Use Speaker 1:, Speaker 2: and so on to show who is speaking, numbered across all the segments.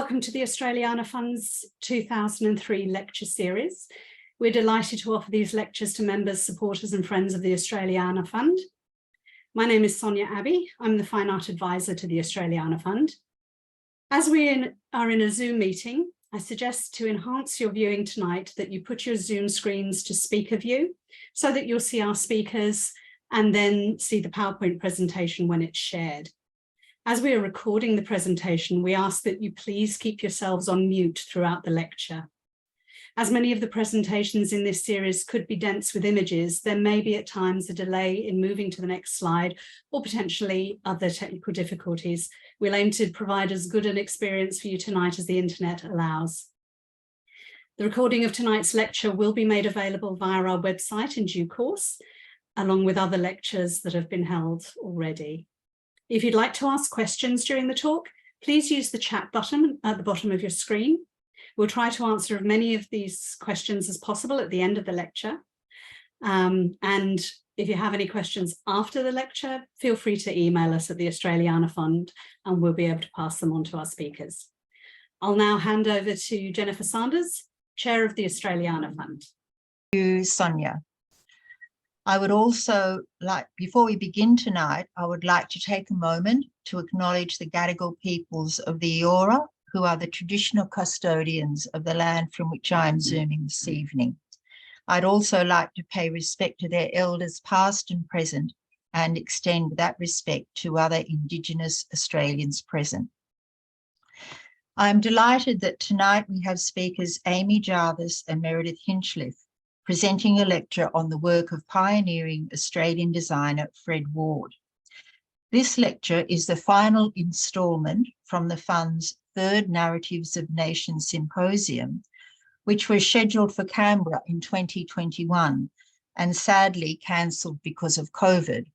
Speaker 1: Welcome to the Australiana Fund's 2003 lecture series. We're delighted to offer these lectures to members, supporters and friends of the Australiana Fund. My name is Sonia Abbey. I'm the Fine Art Advisor to the Australiana Fund. As we are in a Zoom meeting, I suggest to enhance your viewing tonight that you put your Zoom screens to speaker view so that you'll see our speakers and then see the PowerPoint presentation when it's shared. As we are recording the presentation, we ask that you please keep yourselves on mute throughout the lecture. As many of the presentations in this series could be dense with images, there may be at times a delay in moving to the next slide or potentially other technical difficulties. We'll aim to provide as good an experience for you tonight as the internet allows. The recording of tonight's lecture will be made available via our website in due course, along with other lectures that have been held already. If you'd like to ask questions during the talk, please use the chat button at the bottom of your screen. We'll try to answer as many of these questions as possible at the end of the lecture. And if you have any questions after the lecture, feel free to email us at the Australiana Fund and we'll be able to pass them on to our speakers. I'll now hand over to Jennifer Sanders, Chair of the Australiana Fund.
Speaker 2: Thank you, Sonia. I would also like, before we begin tonight, I would like to take a moment to acknowledge the Gadigal peoples of the Eora, who are the traditional custodians of the land from which I am Zooming this evening. I'd also like to pay respect to their elders past and present and extend that respect to other Indigenous Australians present. I'm delighted that tonight we have speakers Amy Jarvis and Meredith Hinchliffe, presenting a lecture on the work of pioneering Australian designer Fred Ward. This lecture is the final instalment from the Fund's third Narratives of Nations Symposium, which was scheduled for Canberra in 2021 and sadly cancelled because of COVID.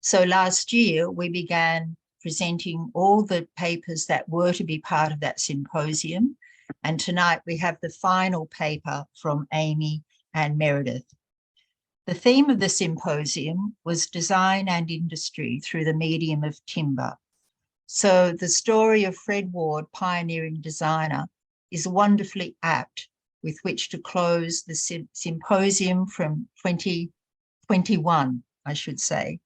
Speaker 2: So last year we began presenting all the papers that were to be part of that symposium, and tonight we have the final paper from Amy and Meredith. The theme of the symposium was design and industry through the medium of timber. So the story of Fred Ward, pioneering designer, is wonderfully apt with which to close the symposium from 2021, I should say.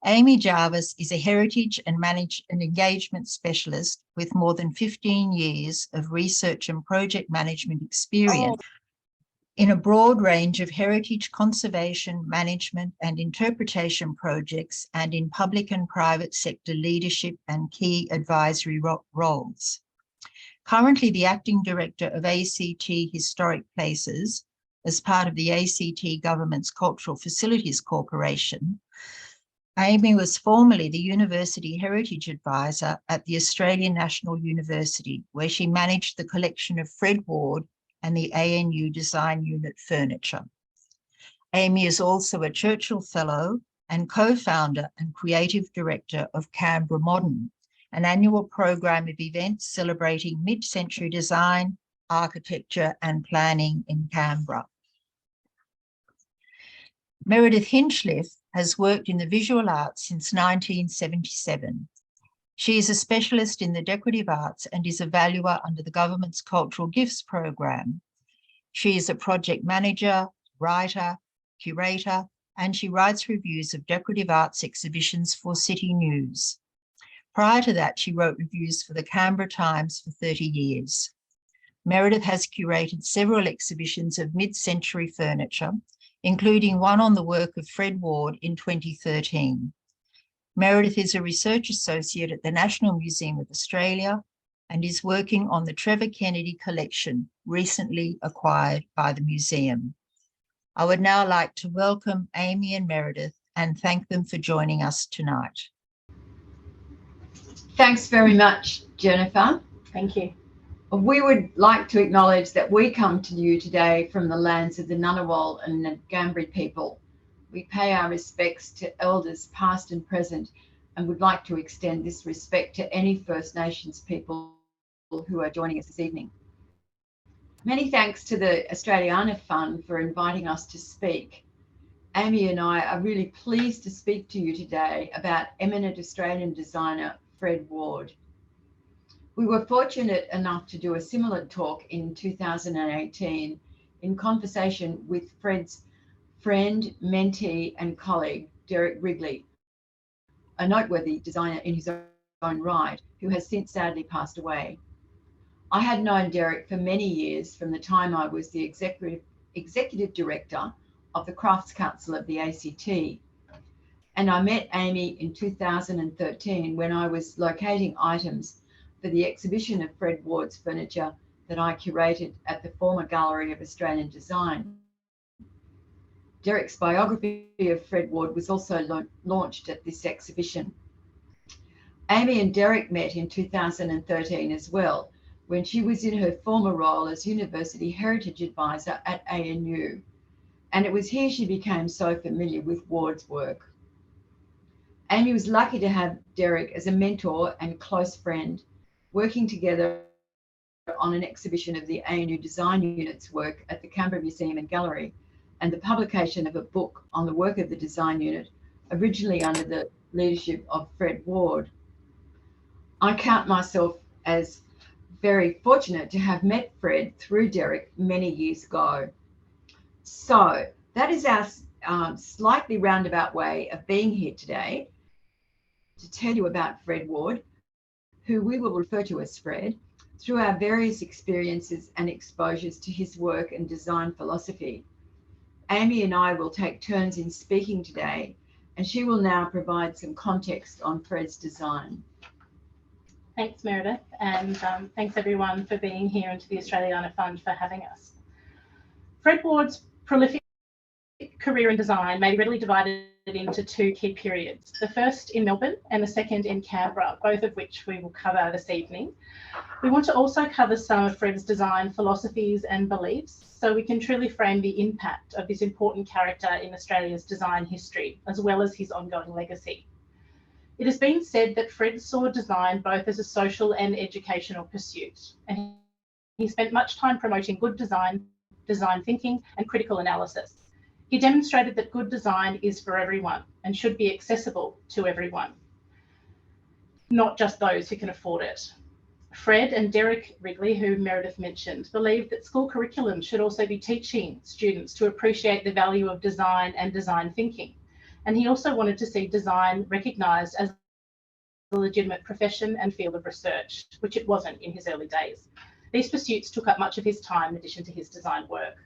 Speaker 2: Amy Jarvis is a heritage and engagement specialist with more than 15 years of research and project management experience in a broad range of heritage conservation, management and interpretation projects and in public and private sector leadership and key advisory roles. Currently the Acting Director of ACT Historic Places as part of the ACT Government's Cultural Facilities Corporation, Amy was formerly the University Heritage Advisor at the Australian National University, where she managed the collection of Fred Ward and the ANU Design Unit furniture. Amy is also a Churchill Fellow and co-founder and creative director of Canberra Modern, an annual program of events celebrating mid-century design, architecture and planning in Canberra. Meredith Hinchliffe has worked in the visual arts since 1977. She is a specialist in the decorative arts and is a valuer under the government's Cultural Gifts program. She is a project manager, writer, curator, and she writes reviews of decorative arts exhibitions for City News. Prior to that, she wrote reviews for the Canberra Times for 30 years. Meredith has curated several exhibitions of mid-century furniture, including one on the work of Fred Ward in 2013. Meredith is a research associate at the National Museum of Australia and is working on the Trevor Kennedy collection, recently acquired by the museum. I would now like to welcome Amy and Meredith and thank them for joining us tonight.
Speaker 3: Thanks very much, Jennifer.
Speaker 4: Thank you.
Speaker 3: We would like to acknowledge that we come to you today from the lands of the Ngunnawal and Ngambri people. We pay our respects to elders past and present and would like to extend this respect to any First Nations people who are joining us this evening. Many thanks to the Australiana Fund for inviting us to speak. Amy and I are really pleased to speak to you today about eminent Australian designer Fred Ward. We were fortunate enough to do a similar talk in 2018 in conversation with Fred's friend, mentee, and colleague, Derek Wrigley, a noteworthy designer in his own right, who has since sadly passed away. I had known Derek for many years from the time I was the executive director of the Crafts Council of the ACT. And I met Amy in 2013 when I was locating items for the exhibition of Fred Ward's furniture that I curated at the former Gallery of Australian Design. Derek's biography of Fred Ward was also launched at this exhibition. Amy and Derek met in 2013 as well, when she was in her former role as University Heritage Advisor at ANU. And it was here she became so familiar with Ward's work. Amy was lucky to have Derek as a mentor and close friend, working together on an exhibition of the ANU Design Unit's work at the Canberra Museum and Gallery, and the publication of a book on the work of the Design Unit, originally under the leadership of Fred Ward. I count myself as very fortunate to have met Fred through Derek many years ago. So that is our slightly roundabout way of being here today to tell you about Fred Ward, who we will refer to as Fred, through our various experiences and exposures to his work and design philosophy. Amy and I will take turns in speaking today, and she will now provide some context on Fred's design.
Speaker 4: Thanks, Meredith, and thanks everyone for being here and to the Australiana Fund for having us. Fred Ward's prolific career in design may be readily divided into two key periods, the first in Melbourne and the second in Canberra, both of which we will cover this evening. We want to also cover some of Fred's design philosophies and beliefs so we can truly frame the impact of this important character in Australia's design history, as well as his ongoing legacy. It has been said that Fred saw design both as a social and educational pursuit, and he spent much time promoting good design, design thinking, and critical analysis. He demonstrated that good design is for everyone and should be accessible to everyone, not just those who can afford it. Fred and Derek Wrigley, who Meredith mentioned, believed that school curriculum should also be teaching students to appreciate the value of design and design thinking. And he also wanted to see design recognised as a legitimate profession and field of research, which it wasn't in his early days. These pursuits took up much of his time in addition to his design work.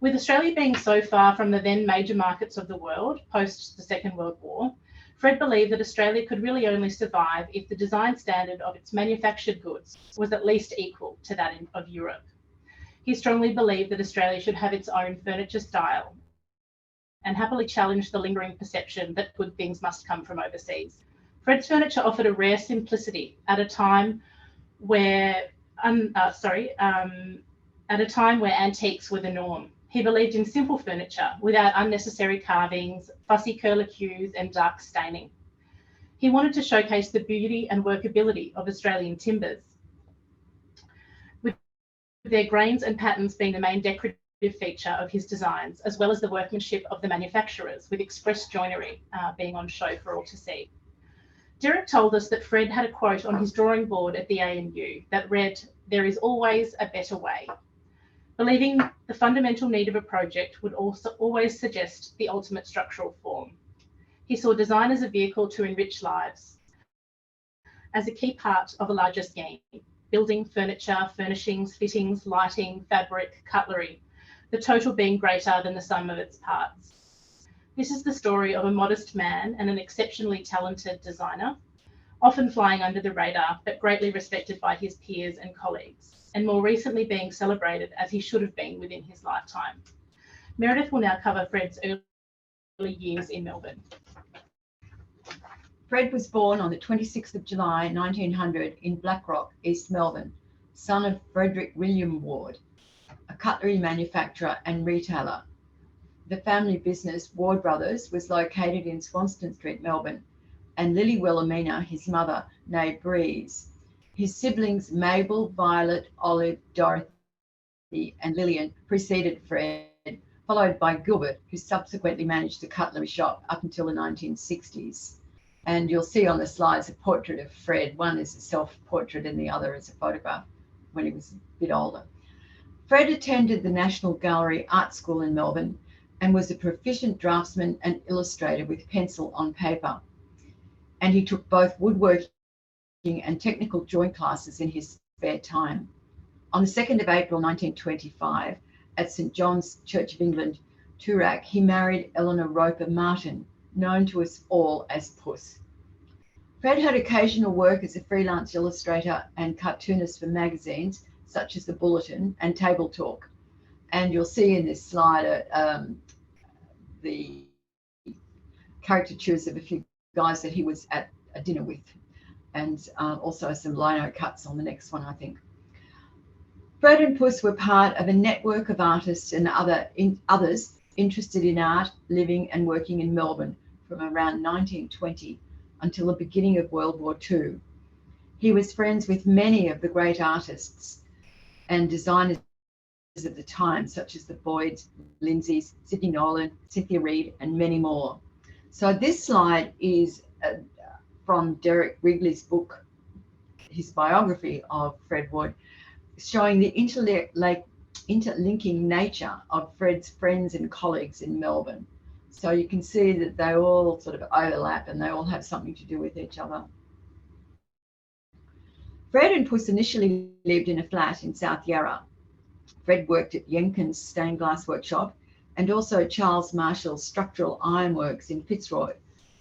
Speaker 4: With Australia being so far from the then major markets of the world post the Second World War, Fred believed that Australia could really only survive if the design standard of its manufactured goods was at least equal to that of Europe. He strongly believed that Australia should have its own furniture style and happily challenged the lingering perception that good things must come from overseas. Fred's furniture offered a rare simplicity at a time where antiques were the norm. He believed in simple furniture without unnecessary carvings, fussy curlicues, and dark staining. He wanted to showcase the beauty and workability of Australian timbers, with their grains and patterns being the main decorative feature of his designs, as well as the workmanship of the manufacturers, with express joinery being on show for all to see. Derek told us that Fred had a quote on his drawing board at the ANU that read, "There is always a better way." Believing the fundamental need of a project would also always suggest the ultimate structural form. He saw design as a vehicle to enrich lives, as a key part of a larger scheme: building, furniture, furnishings, fittings, lighting, fabric, cutlery, the total being greater than the sum of its parts. This is the story of a modest man and an exceptionally talented designer, often flying under the radar, but greatly respected by his peers and colleagues, and more recently being celebrated as he should have been within his lifetime. Meredith will now cover Fred's early years in Melbourne.
Speaker 3: Fred was born on the 26th of July 1900 in Blackrock, East Melbourne, son of Frederick William Ward, a cutlery manufacturer and retailer. The family business, Ward Brothers, was located in Swanston Street, Melbourne, and Lily Wilhelmina, his mother, née Breeze. His siblings Mabel, Violet, Olive, Dorothy, and Lillian preceded Fred, followed by Gilbert, who subsequently managed the cutlery shop up until the 1960s. And you'll see on the slides a portrait of Fred. One is a self-portrait and the other is a photograph when he was a bit older. Fred attended the National Gallery Art School in Melbourne and was a proficient draftsman and illustrator with pencil on paper. And he took both woodworking and technical drawing classes in his spare time. On the 2nd of April 1925, at St John's Church of England, Toorak, he married Eleanor Roper Martin, known to us all as Puss. Fred had occasional work as a freelance illustrator and cartoonist for magazines such as The Bulletin and Table Talk. And you'll see in this slide the caricatures of a few guys that he was at a dinner with, and also some lino cuts on the next one, I think. Fred and Puss were part of a network of artists and others interested in art, living and working in Melbourne from around 1920 until the beginning of World War II. He was friends with many of the great artists and designers at the time, such as the Boyds, Lindsays, Sidney Nolan, Cynthia Reid, and many more. So this slide is from Derek Wrigley's book, his biography of Fred Wood, showing the interlinking nature of Fred's friends and colleagues in Melbourne. So you can see that they all sort of overlap and they all have something to do with each other. Fred and Puss initially lived in a flat in South Yarra. Fred worked at Jenkins Stained Glass Workshop and also Charles Marshall's Structural Ironworks in Fitzroy,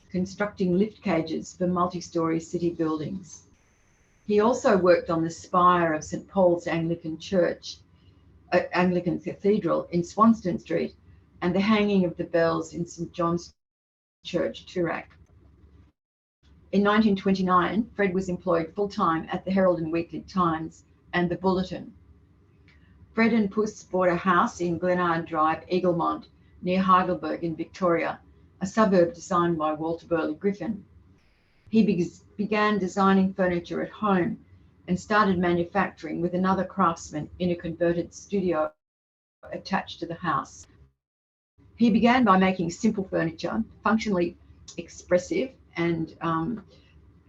Speaker 3: constructing lift cages for multi-storey city buildings. He also worked on the spire of St Paul's Anglican Cathedral in Swanston Street and the hanging of the bells in St John's Church, Toorak. In 1929, Fred was employed full-time at the Herald and Weekly Times and the Bulletin. Fred and Puss bought a house in Glenard Drive, Eaglemont, near Heidelberg in Victoria, a suburb designed by Walter Burley Griffin. He began designing furniture at home and started manufacturing with another craftsman in a converted studio attached to the house. He began by making simple furniture, functionally expressive and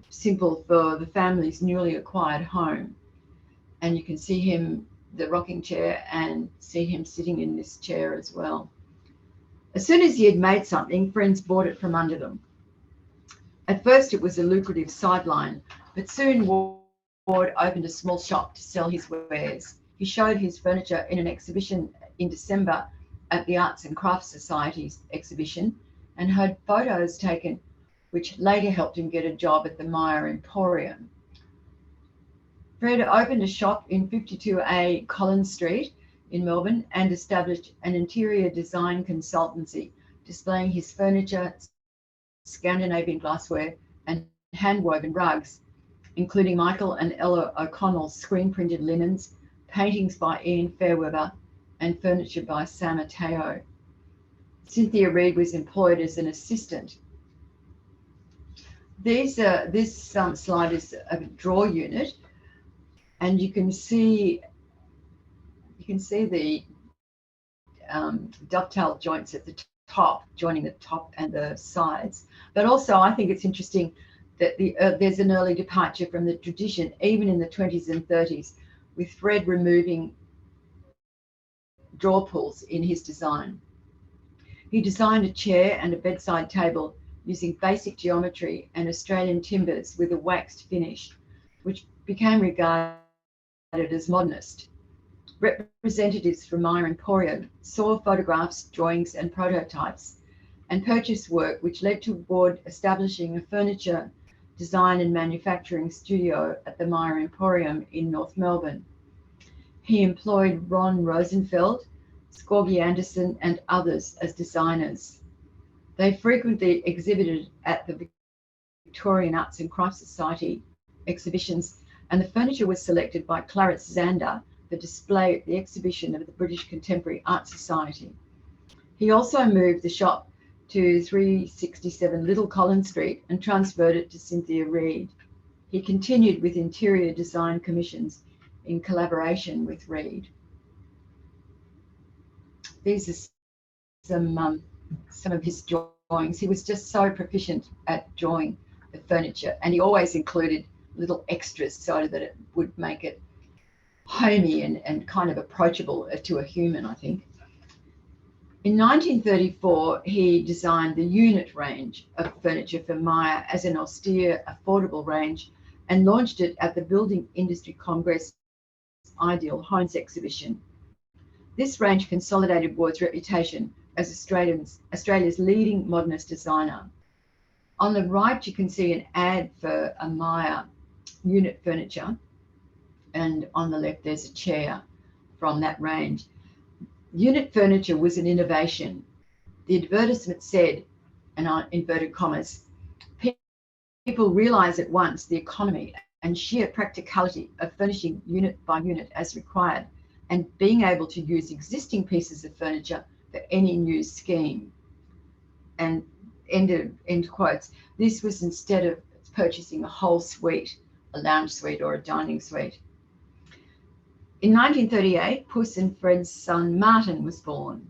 Speaker 3: simple for the family's newly acquired home. And you can see him, the rocking chair, and see him sitting in this chair as well. As soon as he had made something, friends bought it from under them. At first, it was a lucrative sideline, but soon Ward opened a small shop to sell his wares. He showed his furniture in an exhibition in December at the Arts and Crafts Society's exhibition and had photos taken, which later helped him get a job at the Meyer Emporium. Fred opened a shop in 52A Collins Street in Melbourne and established an interior design consultancy, displaying his furniture, Scandinavian glassware, and hand-woven rugs, including Michael and Ella O'Connell's screen-printed linens, paintings by Ian Fairweather, and furniture by Sam Mateo. Cynthia Reid was employed as an assistant. This slide is a drawer unit, and you can see the dovetail joints at the top, joining the top and the sides. But also, I think it's interesting that there's an early departure from the tradition, even in the 20s and 30s, with Fred removing drawer pulls in his design. He designed a chair and a bedside table using basic geometry and Australian timbers with a waxed finish, which became regarded as modernist. Representatives from Meyer Emporium saw photographs, drawings, and prototypes and purchased work, which led to Ward establishing a furniture design and manufacturing studio at the Meyer Emporium in North Melbourne. He employed Ron Rosenfeld, Scorgie Anderson, and others as designers. They frequently exhibited at the Victorian Arts and Crafts Society exhibitions, and the furniture was selected by Clarence Zander for display at the exhibition of the British Contemporary Art Society. He also moved the shop to 367 Little Collins Street and transferred it to Cynthia Reid. He continued with interior design commissions in collaboration with Reid. These are some of his drawings. He was just so proficient at drawing the furniture, and he always included little extras so that it would make it homey and kind of approachable to a human, I think. In 1934, he designed the unit range of furniture for Myer as an austere, affordable range and launched it at the Building Industry Congress Ideal Homes exhibition. This range consolidated Ward's reputation as Australia's leading modernist designer. On the right, you can see an ad for a Myer unit furniture, and on the left, there's a chair from that range. Unit furniture was an innovation. The advertisement said, and I inverted commas, people realize at once the economy and sheer practicality of furnishing unit by unit as required, and being able to use existing pieces of furniture for any new scheme. And end quotes. This was instead of purchasing a whole suite, a lounge suite or a dining suite. In 1938, Puss and Fred's son Martin was born.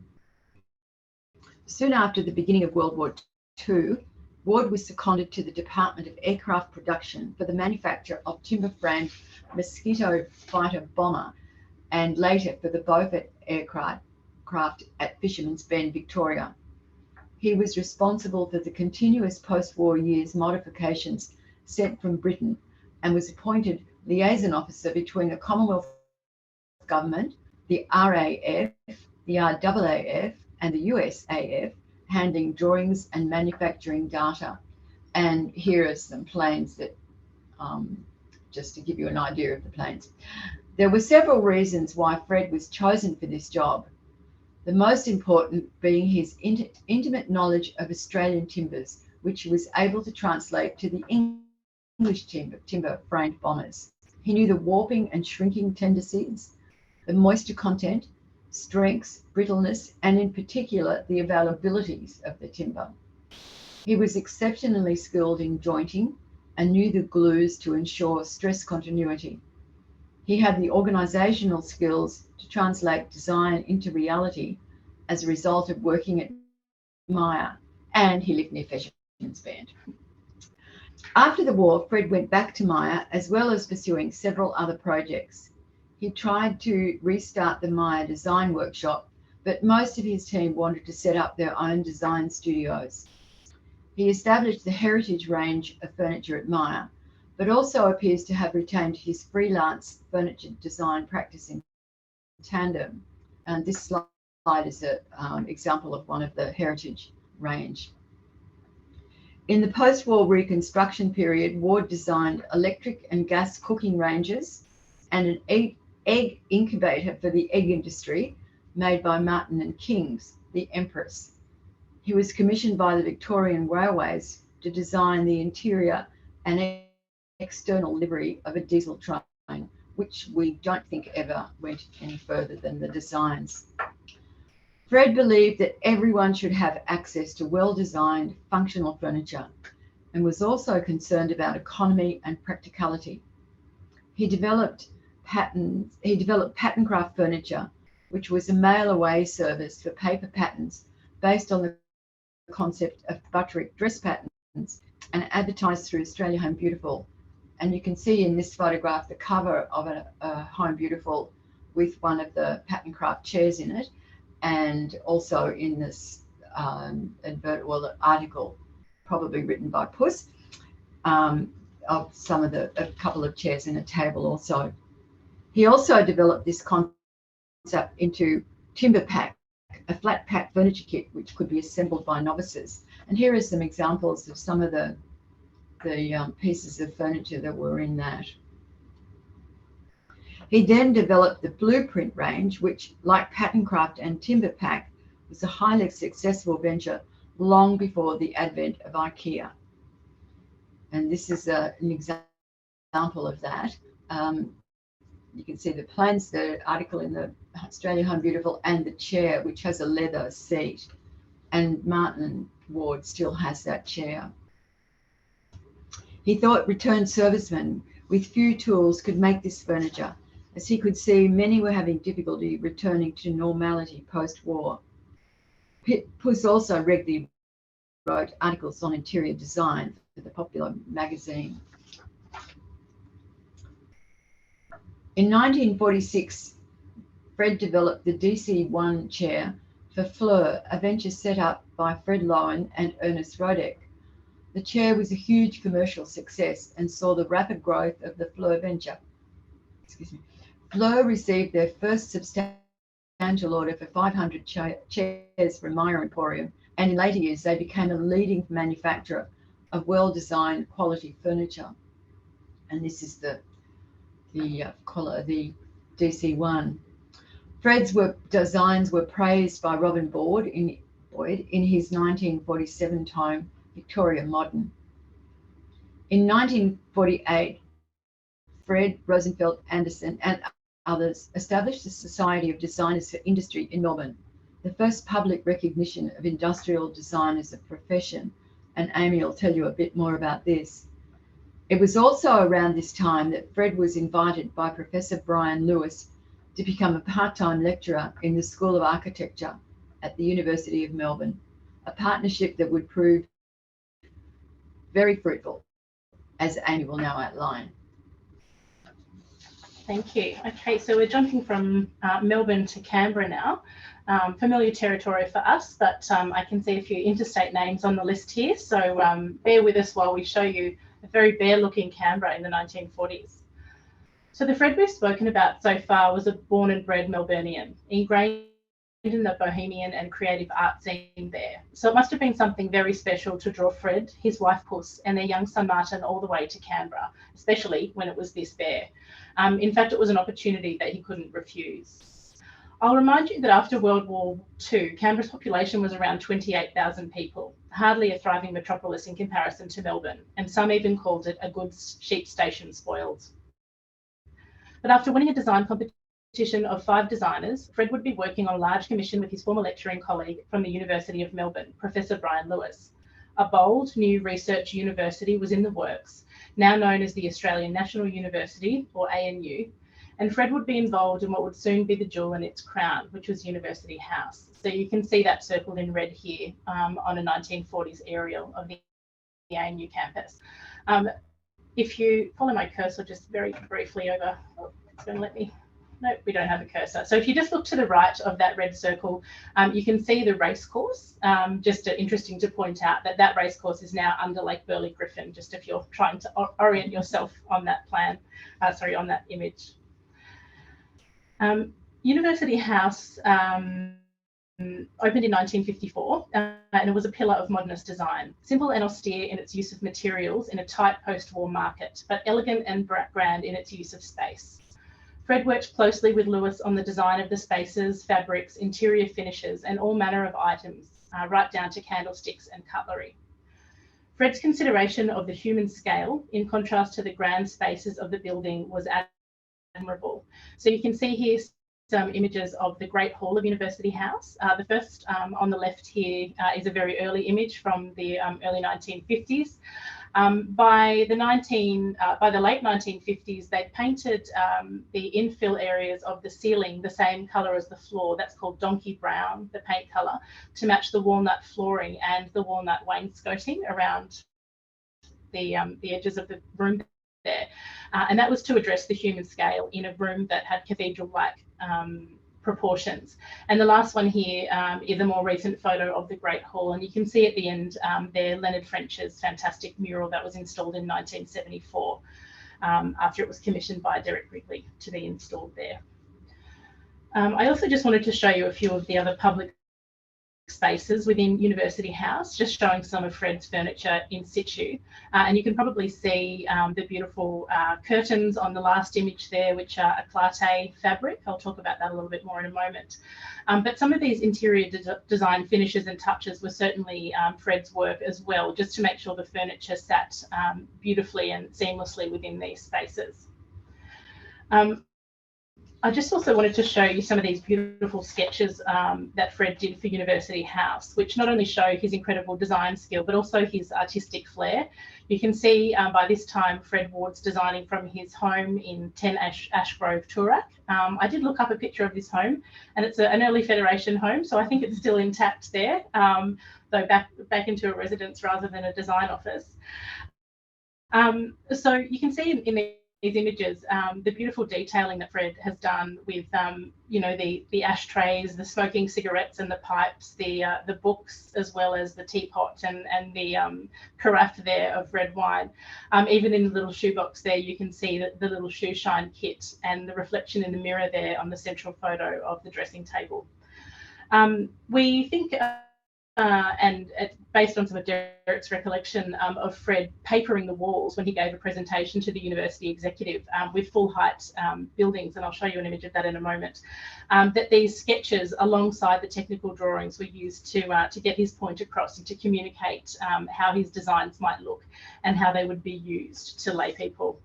Speaker 3: Soon after the beginning of World War II, Ward was seconded to the Department of Aircraft Production for the manufacture of timber-framed Mosquito fighter bomber, and later for the Beaufort aircraft at Fisherman's Bend, Victoria. He was responsible for the continuous post-war years modifications sent from Britain and was appointed liaison officer between the Commonwealth government, the RAF, the RAAF, and the USAF, handling drawings and manufacturing data. And here are some planes that, just to give you an idea of the planes. There were several reasons why Fred was chosen for this job, the most important being his intimate knowledge of Australian timbers, which he was able to translate to the English timber framed bombers. He knew the warping and shrinking tendencies, the moisture content, strengths, brittleness, and in particular, the availabilities of the timber. He was exceptionally skilled in jointing and knew the glues to ensure stress continuity. He had the organisational skills to translate design into reality as a result of working at Myer, and he lived near Fisherman's Bend. After the war, Fred went back to Myer as well as pursuing several other projects. He tried to restart the Myer Design Workshop, but most of his team wanted to set up their own design studios. He established the heritage range of furniture at Myer, but also appears to have retained his freelance furniture design practice in tandem. And this slide is an example of one of the heritage range. In the post-war reconstruction period, Ward designed electric and gas cooking ranges and an egg incubator for the egg industry made by Martin and King's, the Empress. He was commissioned by the Victorian Railways to design the interior and external livery of a diesel train, which we don't think ever went any further than the designs. Fred believed that everyone should have access to well-designed, functional furniture, and was also concerned about economy and practicality. He developed pattern craft furniture, which was a mail-away service for paper patterns based on the concept of Butterick dress patterns, and advertised through Australia Home Beautiful. And you can see in this photograph the cover of a Home Beautiful with one of the pattern craft chairs in it, and also in this article, probably written by Puss, of a couple of chairs and a table also. He also developed this concept into timber pack, a flat pack furniture kit which could be assembled by novices. And here are some examples of some of the pieces of furniture that were in that. He then developed the blueprint range, which, like pattern craft and timber pack, was a highly successful venture long before the advent of IKEA. And this is an example of that. You can see the plans, the article in the Australia Home Beautiful, and the chair, which has a leather seat. And Martin Ward still has that chair. He thought returned servicemen with few tools could make this furniture, as he could see many were having difficulty returning to normality post-war. Puss also regularly wrote articles on interior design for the popular magazine. In 1946, Fred developed the DC-1 chair for Fleur, a venture set up by Fred Lowen and Ernest Rodek. The chair was a huge commercial success and saw the rapid growth of the Fleur venture. Fleur received their first substantial order for 500 chairs from Meyer Emporium, and in later years they became a leading manufacturer of well-designed quality furniture. And this is the DC-1. Fred's designs were praised by Robin Boyd in his 1947 tome Victoria Modern. In 1948, Fred, Rosenfeld, Anderson and others established the Society of Designers for Industry in Melbourne, the first public recognition of industrial design as a profession, and Amy will tell you a bit more about this. It was also around this time that Fred was invited by Professor Brian Lewis to become a part-time lecturer in the School of Architecture at the University of Melbourne, a partnership that would prove very fruitful, as Amy will now outline.
Speaker 4: Thank you. Okay, so we're jumping from Melbourne to Canberra now. Familiar territory for us, but I can see a few interstate names on the list here, so bear with us while we show you a very bare-looking Canberra in the 1940s. So the Fred we've spoken about so far was a born and bred Melburnian, ingrained in the bohemian and creative art scene there. So it must have been something very special to draw Fred, his wife Puss, and their young son Martin all the way to Canberra, especially when it was this bare. In fact, it was an opportunity that he couldn't refuse. I'll remind you that after World War II, Canberra's population was around 28,000 people, hardly a thriving metropolis in comparison to Melbourne, and some even called it a good sheep station spoiled. But after winning a design competition of 5 designers, Fred would be working on a large commission with his former lecturing colleague from the University of Melbourne, Professor Brian Lewis. A bold new research university was in the works, now known as the Australian National University, or ANU, and Fred would be involved in what would soon be the jewel in its crown, which was University House. So you can see that circled in red here on a 1940s aerial of the ANU campus. If you follow my cursor just very briefly over, oh, it's going to let me, no, we don't have a cursor. So if you just look to the right of that red circle, you can see the race course. Just interesting to point out that that race course is now under Lake Burley Griffin, just if you're trying to orient yourself on that plan, on that image. University House opened in 1954, and it was a pillar of modernist design, simple and austere in its use of materials in a tight post-war market, but elegant and grand in its use of space. Fred worked closely with Lewis on the design of the spaces, fabrics, interior finishes, and all manner of items, right down to candlesticks and cutlery. Fred's consideration of the human scale, in contrast to the grand spaces of the building, was admirable. So you can see here some images of the Great Hall of University House. The first on the left here is a very early image from the early 1950s. By the late 1950s, they painted the infill areas of the ceiling the same colour as the floor. That's called donkey brown, the paint colour, to match the walnut flooring and the walnut wainscoting around the edges of the room there. And that was to address the human scale in a room that had cathedral-like proportions. And the last one here is a more recent photo of the Great Hall, and you can see at the end there Leonard French's fantastic mural that was installed in 1974 after it was commissioned by Derek Wrigley to be installed there. I also just wanted to show you a few of the other public spaces within University House, just showing some of Fred's furniture in situ. And you can probably see the beautiful curtains on the last image there, which are a clarté fabric. I'll talk about that a little bit more in a moment. But some of these interior design finishes and touches were certainly Fred's work as well, just to make sure the furniture sat beautifully and seamlessly within these spaces. I just also wanted to show you some of these beautiful sketches that Fred did for University House, which not only show his incredible design skill, but also his artistic flair. You can see by this time Fred Ward's designing from his home in 10 Ashgrove, Toorak. I did look up a picture of this home, and it's an early Federation home, so I think it's still intact there, though back into a residence rather than a design office. So you can see in these images the beautiful detailing that Fred has done with you know, the ashtrays, the smoking cigarettes and the pipes, the books, as well as the teapot and the carafe there of red wine. Even in the little shoebox there, you can see the little shoe shine kit and the reflection in the mirror there on the central photo of the dressing table. We think and based on some of Derek's recollection of Fred papering the walls when he gave a presentation to the university executive with full height buildings, and I'll show you an image of that in a moment, that these sketches alongside the technical drawings were used to get his point across and to communicate how his designs might look and how they would be used to lay people.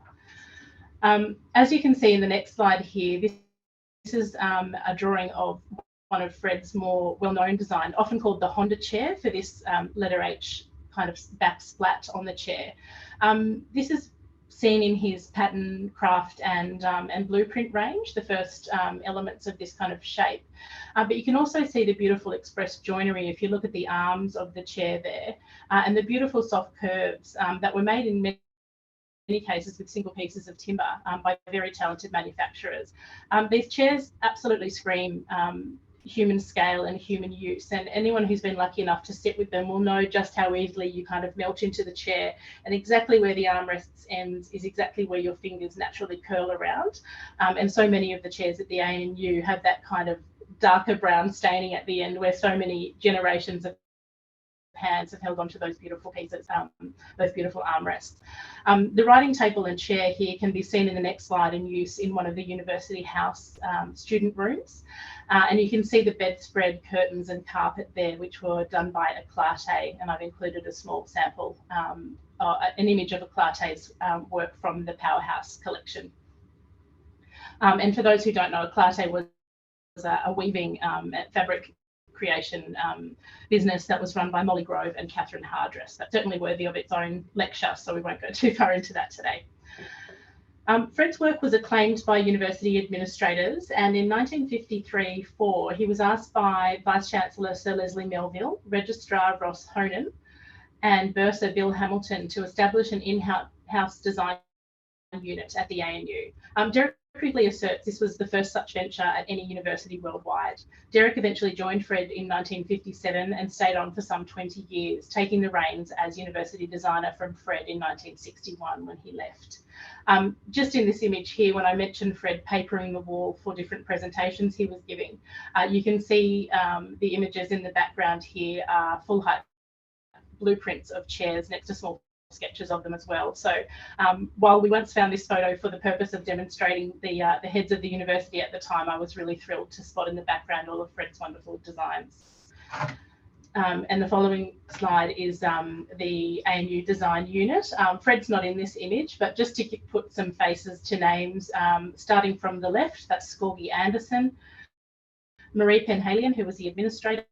Speaker 4: As you can see in the next slide here, this is a drawing of one of Fred's more well-known design, often called the Honda chair, for this letter H kind of back splat on the chair. This is seen in his pattern, craft and blueprint range, the first elements of this kind of shape. But you can also see the beautiful expressed joinery if you look at the arms of the chair there, and the beautiful soft curves that were made in many cases with single pieces of timber by very talented manufacturers. These chairs absolutely scream human scale and human use, and anyone who's been lucky enough to sit with them will know just how easily you kind of melt into the chair, and exactly where the armrests ends is exactly where your fingers naturally curl around. And so many of the chairs at the ANU have that kind of darker brown staining at the end, where so many generations of hands have held onto those beautiful pieces, those beautiful armrests. The writing table and chair here can be seen in the next slide in use in one of the University House student rooms. And you can see the bedspread, curtains and carpet there, which were done by a Clarté, and I've included a small sample, an image of a Clarté's work from the Powerhouse collection. And for those who don't know, a Clarté was a weaving fabric creation business that was run by Molly Grove and Catherine Hardress. That's certainly worthy of its own lecture, so we won't go too far into that today. Fred's work was acclaimed by university administrators, and in 1953-4 he was asked by Vice-Chancellor Sir Leslie Melville, Registrar Ross Honan and Bursar Bill Hamilton to establish an in-house design unit at the ANU. Derek Quigley asserts this was the first such venture at any university worldwide. Derek eventually joined Fred in 1957 and stayed on for some 20 years, taking the reins as university designer from Fred in 1961 when he left. Just in this image here, when I mentioned Fred papering the wall for different presentations he was giving, you can see the images in the background here are full height blueprints of chairs next to small sketches of them as well. So while we once found this photo for the purpose of demonstrating the heads of the university at the time, I was really thrilled to spot in the background all of Fred's wonderful designs. And the following slide is the ANU design unit. Fred's not in this image, but just to put some faces to names, starting from the left, that's Scorgie Anderson, Marie Penhalion, who was the administrator,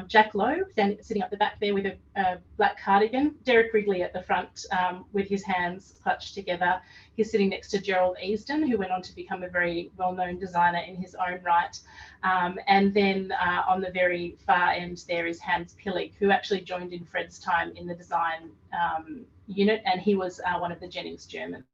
Speaker 4: Jack Lowe sitting up the back there with a black cardigan, Derek Wrigley at the front with his hands clutched together. He's sitting next to Gerald Easton, who went on to become a very well-known designer in his own right. And then on the very far end there is Hans Pillig, who actually joined in Fred's time in the design unit, and he was one of the Jennings Germans.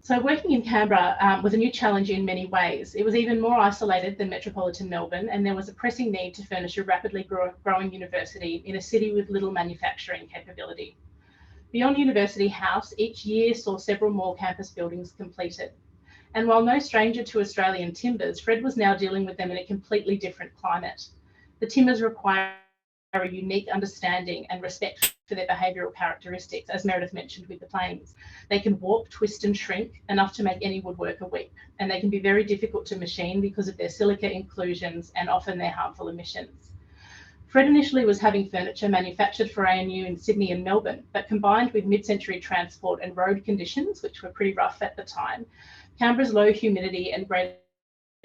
Speaker 4: So working in Canberra was a new challenge in many ways. It was even more isolated than metropolitan Melbourne, and there was a pressing need to furnish a rapidly growing university in a city with little manufacturing capability. Beyond University House, each year saw several more campus buildings completed. And while no stranger to Australian timbers, Fred was now dealing with them in a completely different climate. The timbers require a unique understanding and respect for their behavioural characteristics, as Meredith mentioned with the planes. They can warp, twist and shrink enough to make any woodworker weep, and they can be very difficult to machine because of their silica inclusions and often their harmful emissions. Fred initially was having furniture manufactured for ANU in Sydney and Melbourne, but combined with mid-century transport and road conditions, which were pretty rough at the time, Canberra's low humidity and greater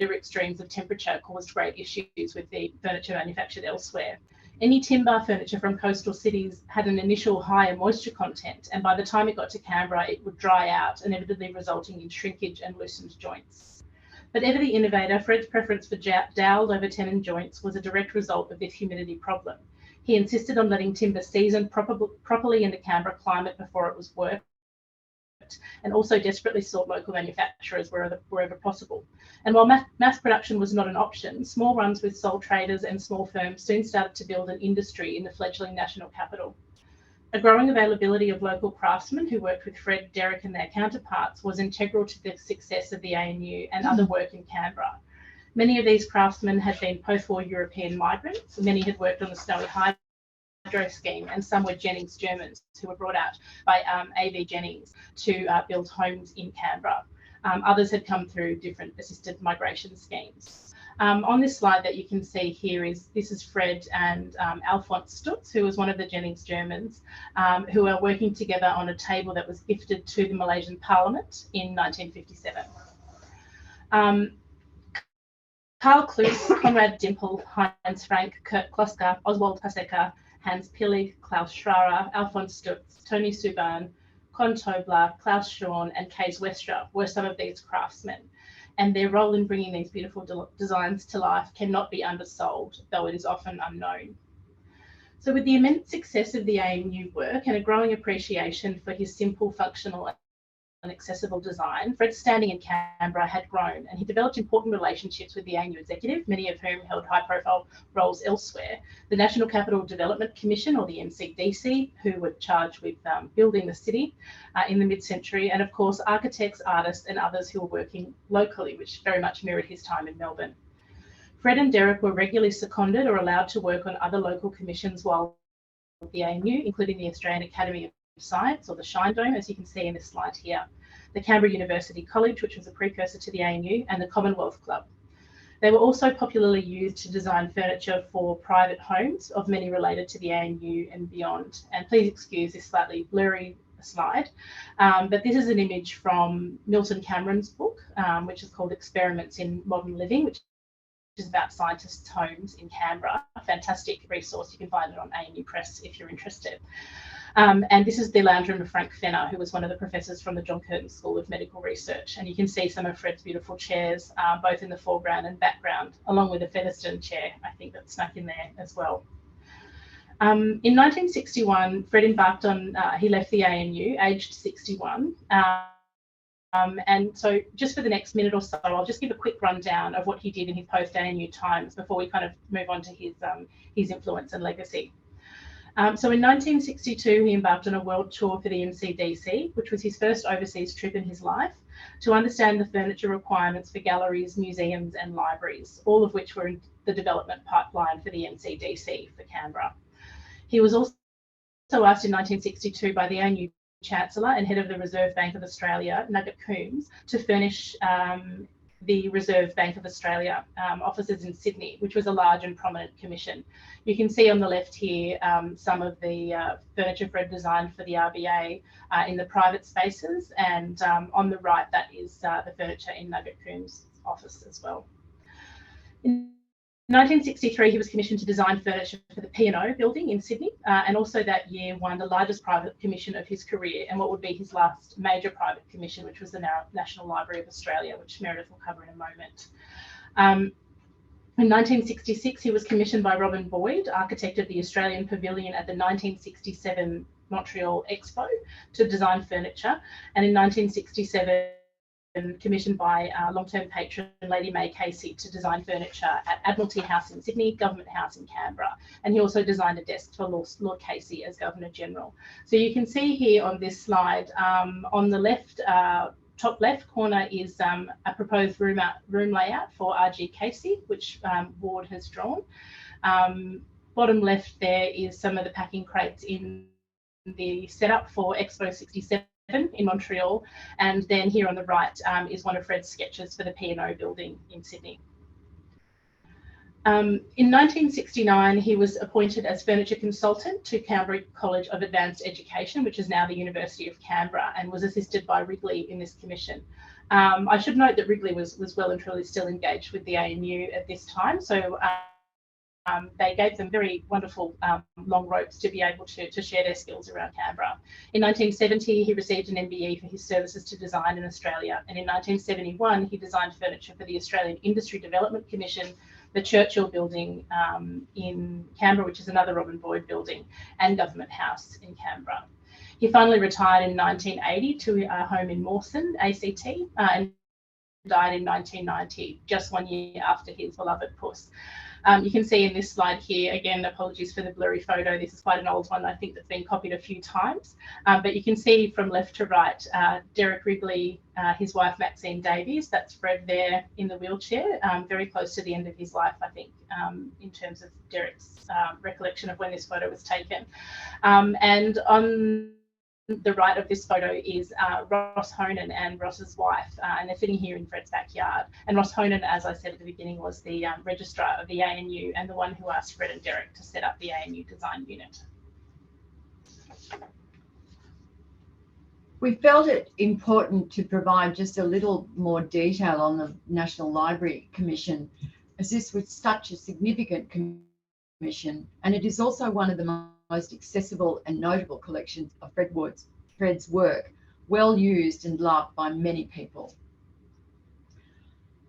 Speaker 4: extremes of temperature caused great issues with the furniture manufactured elsewhere. Any timber furniture from coastal cities had an initial higher moisture content, and by the time it got to Canberra, it would dry out, inevitably resulting in shrinkage and loosened joints. But ever the innovator, Fred's preference for dowelled over tenon joints was a direct result of this humidity problem. He insisted on letting timber season properly in the Canberra climate before it was worked, and also desperately sought local manufacturers wherever possible. And while mass production was not an option, small runs with sole traders and small firms soon started to build an industry in the fledgling national capital. A growing availability of local craftsmen who worked with Fred, Derek and their counterparts was integral to the success of the ANU and other work in Canberra. Many of these craftsmen had been post-war European migrants. Many had worked on the Snowy Hydro scheme, and some were Jennings Germans who were brought out by A.V. Jennings to build homes in Canberra. Others had come through different assisted migration schemes. On this slide that you can see here this is Fred and Alphonse Stutz, who was one of the Jennings Germans, who are working together on a table that was gifted to the Malaysian Parliament in 1957. Karl Kloos, Konrad Dimpel, Heinz Frank, Kurt Kloska, Oswald Paseka, Hans Pillig, Klaus Schrarer, Alphonse Stutz, Tony Subban, Con Tobler, Klaus Schorn and Kees Westra were some of these craftsmen. And their role in bringing these beautiful designs to life cannot be undersold, though it is often unknown. So with the immense success of the ANU work and a growing appreciation for his simple, functional and accessible design, Fred's standing in Canberra had grown, and he developed important relationships with the ANU executive, many of whom held high-profile roles elsewhere, the National Capital Development Commission, or the NCDC, who were charged with building the city in the mid-century, and of course architects, artists and others who were working locally, which very much mirrored his time in Melbourne. Fred and Derek were regularly seconded or allowed to work on other local commissions while the ANU, including the Australian Academy of Science, or the Shine Dome, as you can see in this slide here, the Canberra University College, which was a precursor to the ANU, and the Commonwealth Club. They were also popularly used to design furniture for private homes of many related to the ANU and beyond. And please excuse this slightly blurry slide, but this is an image from Milton Cameron's book, which is called Experiments in Modern Living, which is about scientists' homes in Canberra. A fantastic resource. You can find it on ANU Press if you're interested. And this is the lounge room of Frank Fenner, who was one of the professors from the John Curtin School of Medical Research. And you can see some of Fred's beautiful chairs, both in the foreground and background, along with a Featherstone chair, I think, that's snuck in there as well. In 1961, Fred embarked on, he left the ANU, aged 61. And so just for the next minute or so, I'll just give a quick rundown of what he did in his post-ANU times before we kind of move on to his influence and legacy. So in 1962, he embarked on a world tour for the NCDC, which was his first overseas trip in his life, to understand the furniture requirements for galleries, museums and libraries, all of which were in the development pipeline for the NCDC for Canberra. He was also asked in 1962 by the ANU Chancellor and head of the Reserve Bank of Australia, Nugget Coombs, to furnish the Reserve Bank of Australia offices in Sydney, which was a large and prominent commission. You can see on the left here some of the furniture Fred designed for the RBA in the private spaces, and on the right that is the furniture in Nugget Coombs' office as well. In 1963, he was commissioned to design furniture for the P&O building in Sydney, and also that year won the largest private commission of his career and what would be his last major private commission, which was the National Library of Australia, which Meredith will cover in a moment. In 1966, he was commissioned by Robin Boyd, architect of the Australian Pavilion at the 1967 Montreal Expo, to design furniture, and in 1967, commissioned by long-term patron Lady May Casey to design furniture at Admiralty House in Sydney, Government House in Canberra, and he also designed a desk for Lord Casey as Governor General. So you can see here on this slide, on the left, top left corner is a proposed room layout for R.G. Casey, which Ward has drawn. Bottom left there is some of the packing crates in the setup for Expo 67 in Montreal, and then here on the right is one of Fred's sketches for the P&O building in Sydney. In 1969, he was appointed as furniture consultant to Canberra College of Advanced Education, which is now the University of Canberra, and was assisted by Wrigley in this commission. I should note that Wrigley was well and truly still engaged with the ANU at this time, so they gave them very wonderful long ropes to be able to share their skills around Canberra. In 1970, he received an MBE for his services to design in Australia, and in 1971, he designed furniture for the Australian Industry Development Commission, the Churchill building in Canberra, which is another Robin Boyd building, and Government House in Canberra. He finally retired in 1980 to a home in Mawson, ACT, and died in 1990, just 1 year after his beloved puss. You can see in this slide here, again, apologies for the blurry photo. This is quite an old one, I think, that's been copied a few times. But you can see from left to right, Derek Wrigley, his wife Maxine Davies, that's Fred there in the wheelchair, very close to the end of his life, I think, in terms of Derek's recollection of when this photo was taken. And on the right of this photo is Ross Honan and Ross's wife, and they're sitting here in Fred's backyard. And Ross Honan, as I said at the beginning, was the registrar of the ANU and the one who asked Fred and Derek to set up the ANU design unit.
Speaker 3: We felt it important to provide just a little more detail on the National Library Commission, as this was such a significant commission, and it is also one of the most accessible and notable collections of Fred's work, well used and loved by many people.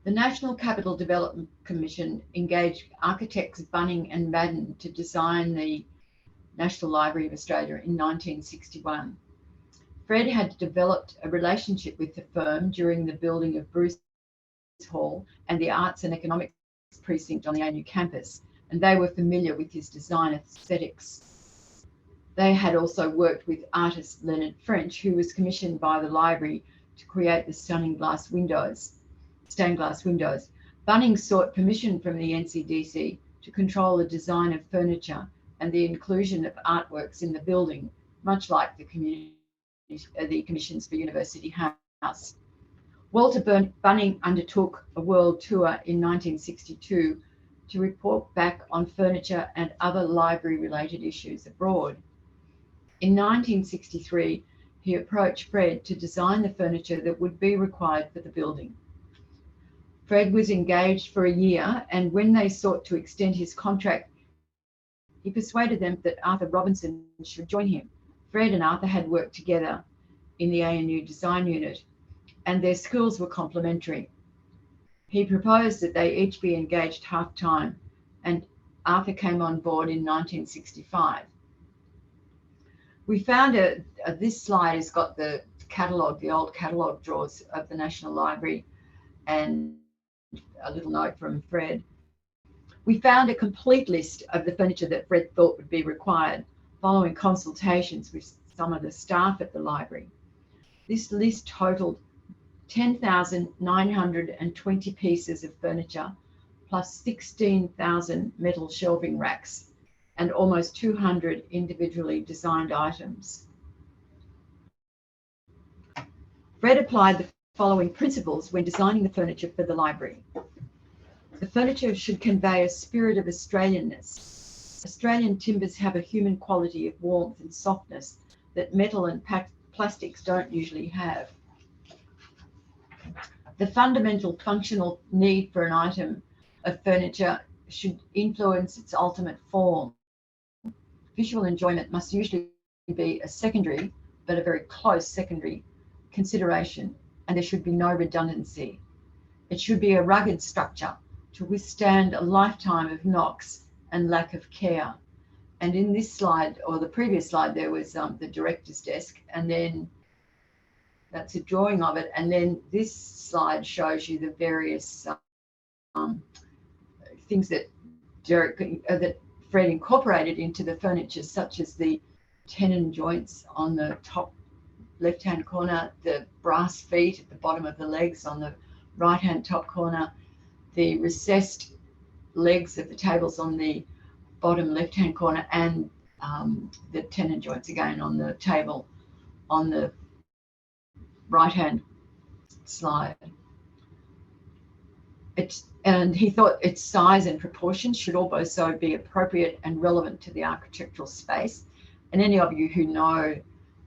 Speaker 3: The National Capital Development Commission engaged architects Bunning and Madden to design the National Library of Australia in 1961. Fred had developed a relationship with the firm during the building of Bruce Hall and the Arts and Economics precinct on the ANU campus, and they were familiar with his design aesthetics. They had also worked with artist Leonard French, who was commissioned by the library to create the stained glass windows. Bunning sought permission from the NCDC to control the design of furniture and the inclusion of artworks in the building, much like the commissions for University House. Walter Bunning undertook a world tour in 1962 to report back on furniture and other library-related issues abroad. In 1963, he approached Fred to design the furniture that would be required for the building. Fred was engaged for a year, and when they sought to extend his contract, he persuaded them that Arthur Robinson should join him. Fred and Arthur had worked together in the ANU design unit, and their skills were complementary. He proposed that they each be engaged half-time, and Arthur came on board in 1965. We found this slide has got the catalogue, the old catalogue drawers of the National Library, and a little note from Fred. We found a complete list of the furniture that Fred thought would be required, following consultations with some of the staff at the library. This list totaled 10,920 pieces of furniture, plus 16,000 metal shelving racks, and almost 200 individually designed items. Fred applied the following principles when designing the furniture for the library. The furniture should convey a spirit of Australianness. Australian timbers have a human quality of warmth and softness that metal and plastics don't usually have. The fundamental functional need for an item of furniture should influence its ultimate form. Visual enjoyment must usually be a secondary, but a very close secondary consideration, and there should be no redundancy. It should be a rugged structure to withstand a lifetime of knocks and lack of care. And in this slide, or the previous slide, there was the director's desk, and then that's a drawing of it. And then this slide shows you the various things that that Fred incorporated into the furniture, such as the tenon joints on the top left-hand corner, the brass feet at the bottom of the legs on the right-hand top corner, the recessed legs of the tables on the bottom left-hand corner, and the tenon joints again on the table on the right-hand slide. And he thought its size and proportions should also be appropriate and relevant to the architectural space. And any of you who know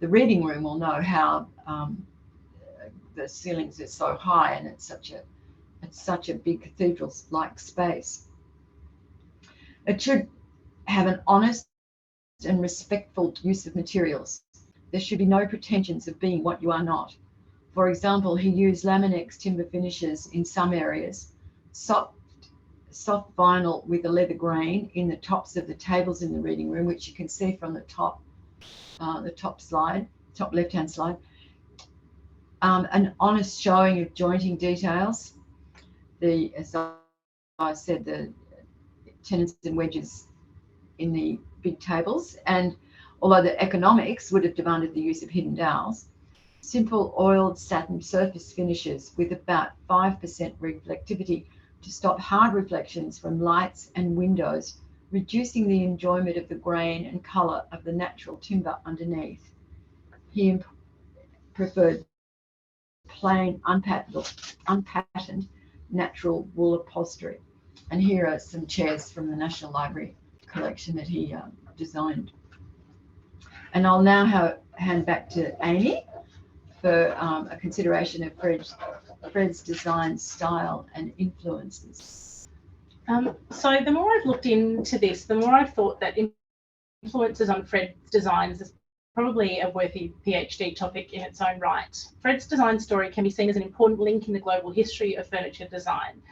Speaker 3: the reading room will know how the ceilings are so high, and it's such a big cathedral-like space. It should have an honest and respectful use of materials. There should be no pretensions of being what you are not. For example, he used Laminex timber finishes in some areas, soft vinyl with a leather grain in the tops of the tables in the reading room, which you can see from the top left-hand slide. An honest showing of jointing details. As I said, the tenons and wedges in the big tables, and although the economics would have demanded the use of hidden dowels, simple oiled satin surface finishes with about 5% reflectivity to stop hard reflections from lights and windows, reducing the enjoyment of the grain and colour of the natural timber underneath. He preferred plain, unpatterned natural wool upholstery. And here are some chairs from the National Library collection that he designed. And I'll now hand back to Amy for a consideration of Fred's design style and influences.
Speaker 4: So the more I've looked into this, the more I've thought that influences on Fred's designs is probably a worthy PhD topic in its own right. Fred's design story can be seen as an important link in the global history of furniture design,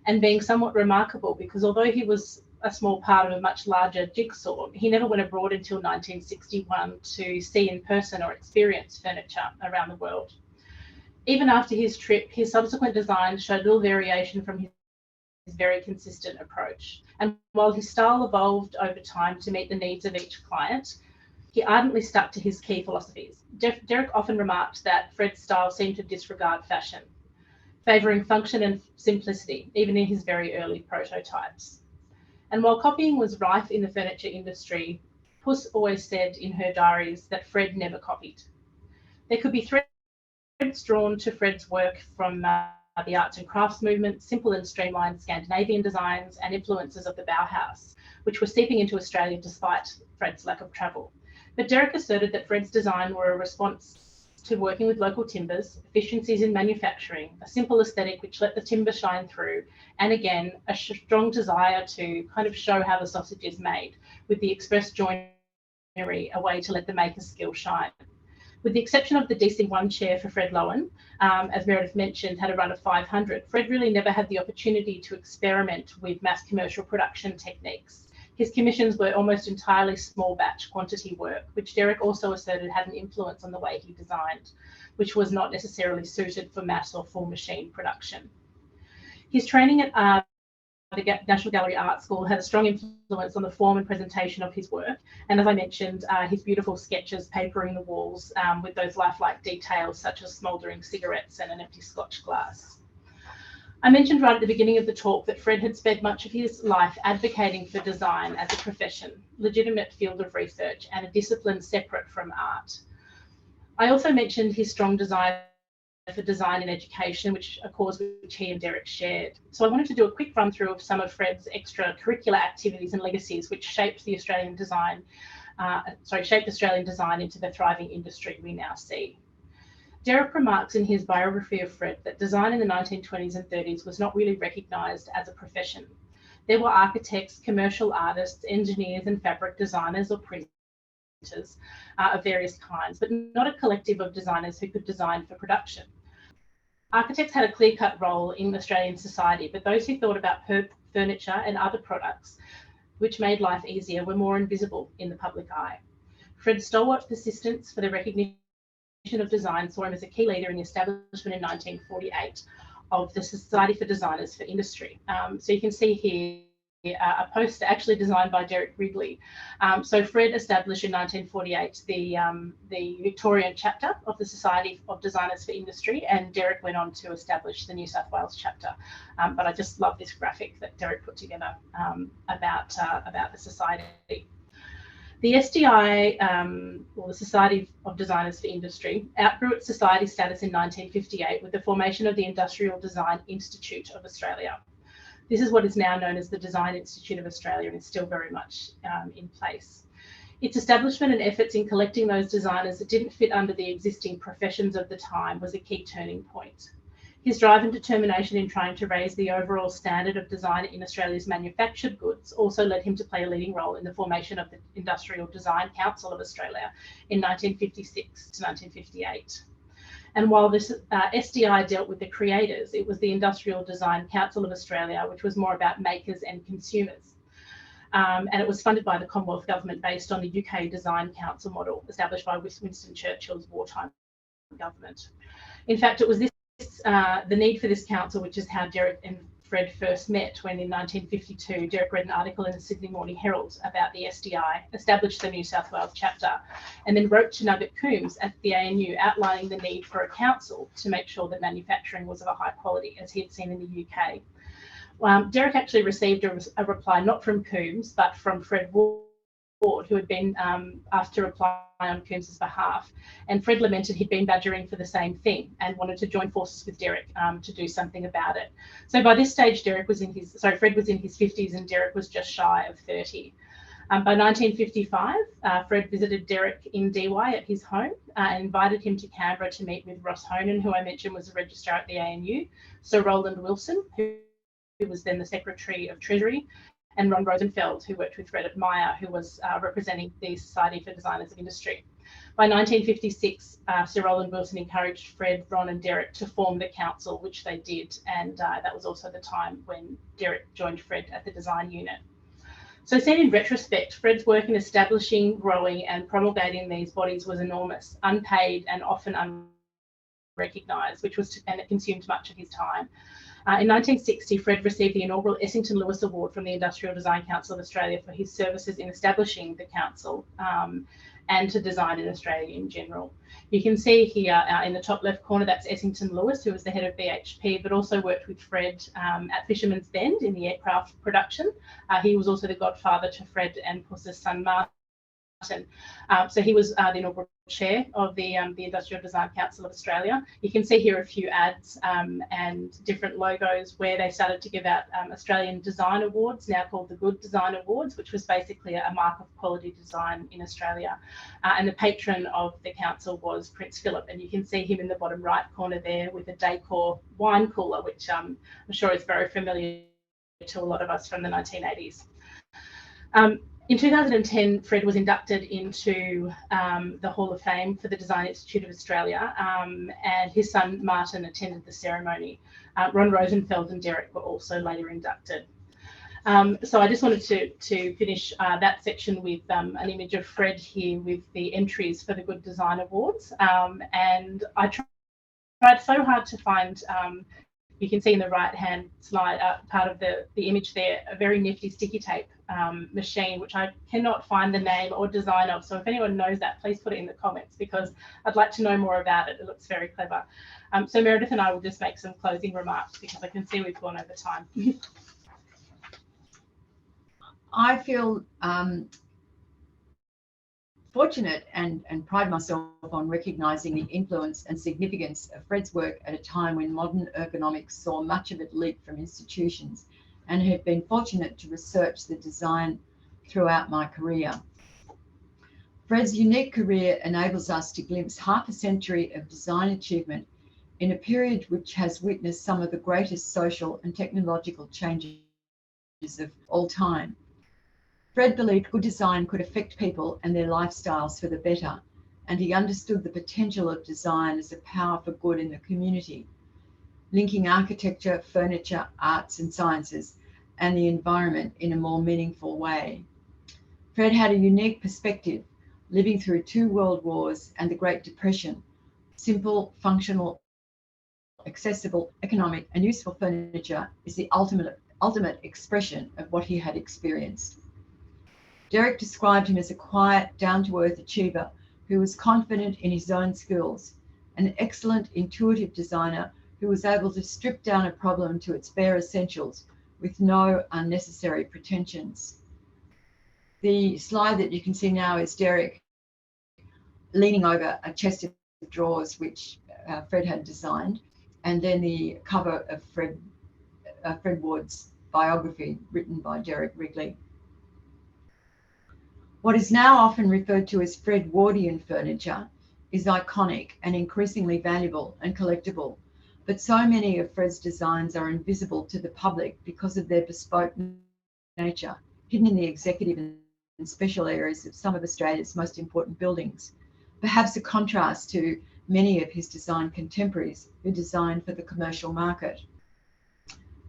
Speaker 4: and being somewhat remarkable because although he was a small part of a much larger jigsaw, he never went abroad until 1961 to see in person or experience furniture around the world. Even after his trip, his subsequent designs showed little variation from his very consistent approach. And while his style evolved over time to meet the needs of each client, he ardently stuck to his key philosophies. Derek often remarked that Fred's style seemed to disregard fashion, favouring function and simplicity, even in his very early prototypes. And while copying was rife in the furniture industry, Puss always said in her diaries that Fred never copied. There could be threads drawn to Fred's work from the arts and crafts movement, simple and streamlined Scandinavian designs, and influences of the Bauhaus, which were seeping into Australia despite Fred's lack of travel. But Derek asserted that Fred's design were a response to working with local timbers, efficiencies in manufacturing, a simple aesthetic which let the timber shine through, and again, a strong desire to kind of show how the sausage is made, with the express joinery, a way to let the maker's skill shine. With the exception of the DC-1 chair for Fred Lowen, as Meredith mentioned, had a run of 500, Fred really never had the opportunity to experiment with mass commercial production techniques. His commissions were almost entirely small batch quantity work, which Derek also asserted had an influence on the way he designed, which was not necessarily suited for mass or full machine production. His training at the National Gallery Art School had a strong influence on the form and presentation of his work. And as I mentioned, his beautiful sketches papering the walls with those lifelike details such as smouldering cigarettes and an empty Scotch glass. I mentioned right at the beginning of the talk that Fred had spent much of his life advocating for design as a profession, legitimate field of research, and a discipline separate from art. I also mentioned his strong desire for design in education, which a cause which he and Derek shared. So I wanted to do a quick run through of some of Fred's extracurricular activities and legacies, which shaped the Australian design into the thriving industry we now see. Derek remarks in his biography of Fred that design in the 1920s and 30s was not really recognised as a profession. There were architects, commercial artists, engineers and fabric designers or printers of various kinds, but not a collective of designers who could design for production. Architects had a clear-cut role in Australian society, but those who thought about furniture and other products which made life easier were more invisible in the public eye. Fred's stalwart persistence for the recognition of design saw him as a key leader in the establishment in 1948 of the Society for Designers for Industry. So you can see here a poster actually designed by Derek Wrigley. So Fred established in 1948 the Victorian chapter of the Society of Designers for Industry, and Derek went on to establish the New South Wales chapter. But I just love this graphic that Derek put together about the society. The SDI, or the Society of Designers for Industry, outgrew its society status in 1958 with the formation of the Industrial Design Institute of Australia. This is what is now known as the Design Institute of Australia and is still very much in place. Its establishment and efforts in collecting those designers that didn't fit under the existing professions of the time was a key turning point. His drive and determination in trying to raise the overall standard of design in Australia's manufactured goods also led him to play a leading role in the formation of the Industrial Design Council of Australia in 1956 to 1958. And while this SDI dealt with the creators, it was the Industrial Design Council of Australia, which was more about makers and consumers. And it was funded by the Commonwealth Government based on the UK Design Council model established by Winston Churchill's wartime government. In fact, it was this the need for this council, which is how Derek and Fred first met, when in 1952 Derek read an article in the Sydney Morning Herald about the SDI, established the New South Wales chapter, and then wrote to Nugget Coombs at the ANU outlining the need for a council to make sure that manufacturing was of a high quality, as he had seen in the UK. Derek actually received a reply not from Coombs but from Fred Ward, who had been asked to reply on Coombs's behalf, and Fred lamented he'd been badgering for the same thing and wanted to join forces with Derek to do something about it. So by this stage, Fred was in his 50s and Derek was just shy of 30. By 1955, Fred visited Derek in Dee Why at his home and invited him to Canberra to meet with Ross Honan, who I mentioned was a registrar at the ANU, Sir Roland Wilson, who was then the Secretary of Treasury, and Ron Rosenfeld, who worked with Fred at Myer, who was representing the Society for Designers of Industry. By 1956, Sir Roland Wilson encouraged Fred, Ron and Derek to form the council, which they did, and that was also the time when Derek joined Fred at the design unit. So seen in retrospect, Fred's work in establishing, growing and promulgating these bodies was enormous, unpaid and often unrecognised, and it consumed much of his time. In 1960, Fred received the inaugural Essington Lewis Award from the Industrial Design Council of Australia for his services in establishing the council and to design in Australia in general. You can see here in the top left corner, that's Essington Lewis, who was the head of BHP, but also worked with Fred at Fisherman's Bend in the aircraft production. He was also the godfather to Fred and Puss's son Martin. So he was the inaugural chair of the Industrial Design Council of Australia. You can see here a few ads and different logos where they started to give out Australian Design Awards, now called the Good Design Awards, which was basically a mark of quality design in Australia. And the patron of the council was Prince Philip, and you can see him in the bottom right corner there with a Decor wine cooler, which I'm sure is very familiar to a lot of us from the 1980s. In 2010, Fred was inducted into the Hall of Fame for the Design Institute of Australia, and his son Martin attended the ceremony. Ron Rosenfeld and Derek were also later inducted. So I just wanted to finish that section with an image of Fred here with the entries for the Good Design Awards. And I tried so hard to find, you can see in the right-hand slide part of the image there, a very nifty sticky tape machine, which I cannot find the name or design of. So if anyone knows that, please put it in the comments, because I'd like to know more about it. It looks very clever. So Meredith and I will just make some closing remarks, because I can see we've gone over time.
Speaker 3: I feel fortunate and pride myself on recognising the influence and significance of Fred's work at a time when modern ergonomics saw much of it leak from institutions, and have been fortunate to research the design throughout my career. Fred's unique career enables us to glimpse half a century of design achievement in a period which has witnessed some of the greatest social and technological changes of all time. Fred believed good design could affect people and their lifestyles for the better, and he understood the potential of design as a power for good in the community, linking architecture, furniture, arts and sciences, and the environment in a more meaningful way. Fred had a unique perspective, living through 2 world wars and the Great Depression. Simple, functional, accessible, economic and useful furniture is the ultimate expression of what he had experienced. Derek described him as a quiet, down-to-earth achiever who was confident in his own skills, an excellent, intuitive designer who was able to strip down a problem to its bare essentials with no unnecessary pretensions. The slide that you can see now is Derek leaning over a chest of drawers which Fred had designed, and then the cover of Fred Ward's biography written by Derek Wrigley. What is now often referred to as Fred Wardian furniture is iconic and increasingly valuable and collectible, but so many of Fred's designs are invisible to the public because of their bespoke nature, hidden in the executive and special areas of some of Australia's most important buildings, perhaps a contrast to many of his design contemporaries who designed for the commercial market.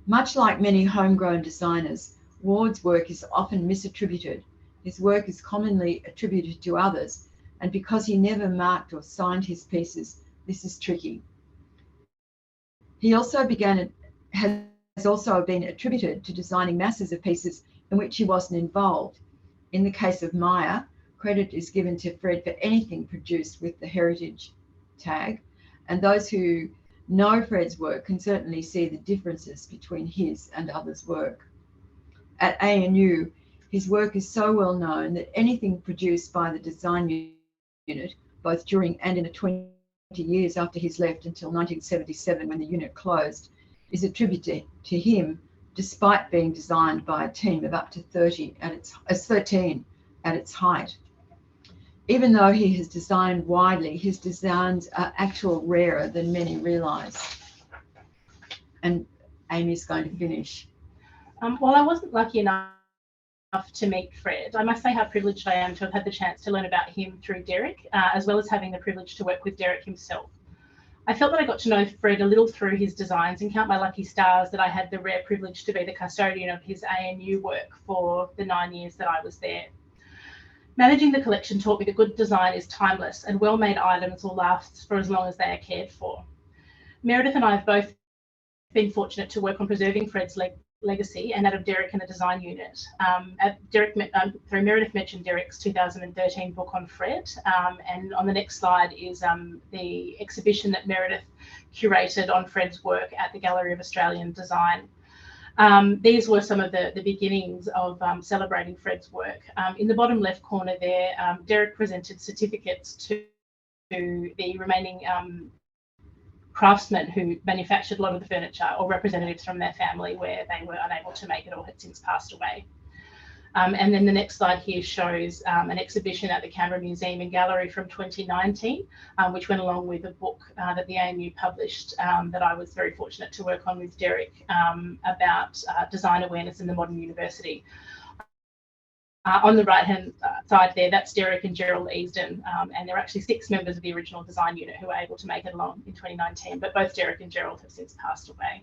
Speaker 3: Much like many homegrown designers, Ward's work is often misattributed. His work is commonly attributed to others, and because he never marked or signed his pieces, this is tricky. He also has also been attributed to designing masses of pieces in which he wasn't involved. In the case of Maya, credit is given to Fred for anything produced with the heritage tag, and those who know Fred's work can certainly see the differences between his and others' work. At ANU, his work is so well known that anything produced by the design unit, both during and in the 20 years after he's left until 1977 when the unit closed, is attributed to him, despite being designed by a team of up to 13 at its height. Even though he has designed widely, his designs are actually rarer than many realise. And Amy's going to finish.
Speaker 4: While I wasn't lucky enough to meet Fred, I must say how privileged I am to have had the chance to learn about him through Derek, as well as having the privilege to work with Derek himself. I felt that I got to know Fred a little through his designs and count my lucky stars that I had the rare privilege to be the custodian of his ANU work for the 9 years that I was there. Managing the collection taught me that good design is timeless and well-made items will last for as long as they are cared for. Meredith and I have both been fortunate to work on preserving Fred's legacy and that of Derek and the design unit. Meredith mentioned Derek's 2013 book on Fred, and on the next slide is the exhibition that Meredith curated on Fred's work at the Gallery of Australian Design. These were some of the beginnings of celebrating Fred's work. In the bottom left corner there, Derek presented certificates to the remaining craftsmen who manufactured a lot of the furniture, or representatives from their family where they were unable to make it or had since passed away. And then the next slide here shows an exhibition at the Canberra Museum and Gallery from 2019, which went along with a book that the ANU published that I was very fortunate to work on with Derek about design awareness in the modern university. On the right-hand side there, that's Derek and Gerald Easden, and there are actually 6 members of the original design unit who were able to make it along in 2019, but both Derek and Gerald have since passed away.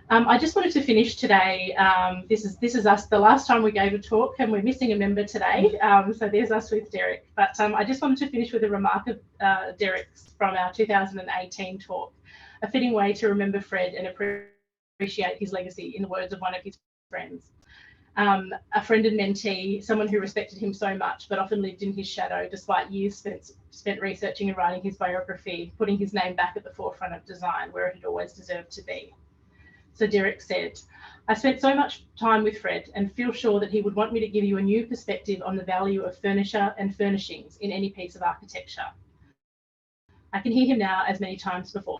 Speaker 4: I just wanted to finish today. This is us, the last time we gave a talk, and we're missing a member today. So there's us with Derek. But I just wanted to finish with a remark of Derek's from our 2018 talk, a fitting way to remember Fred and appreciate his legacy, in the words of one of his friends. A friend and mentee, someone who respected him so much, but often lived in his shadow despite years spent researching and writing his biography, putting his name back at the forefront of design where it had always deserved to be. So Derek said, "I spent so much time with Fred and feel sure that he would want me to give you a new perspective on the value of furniture and furnishings in any piece of architecture. I can hear him now as many times before.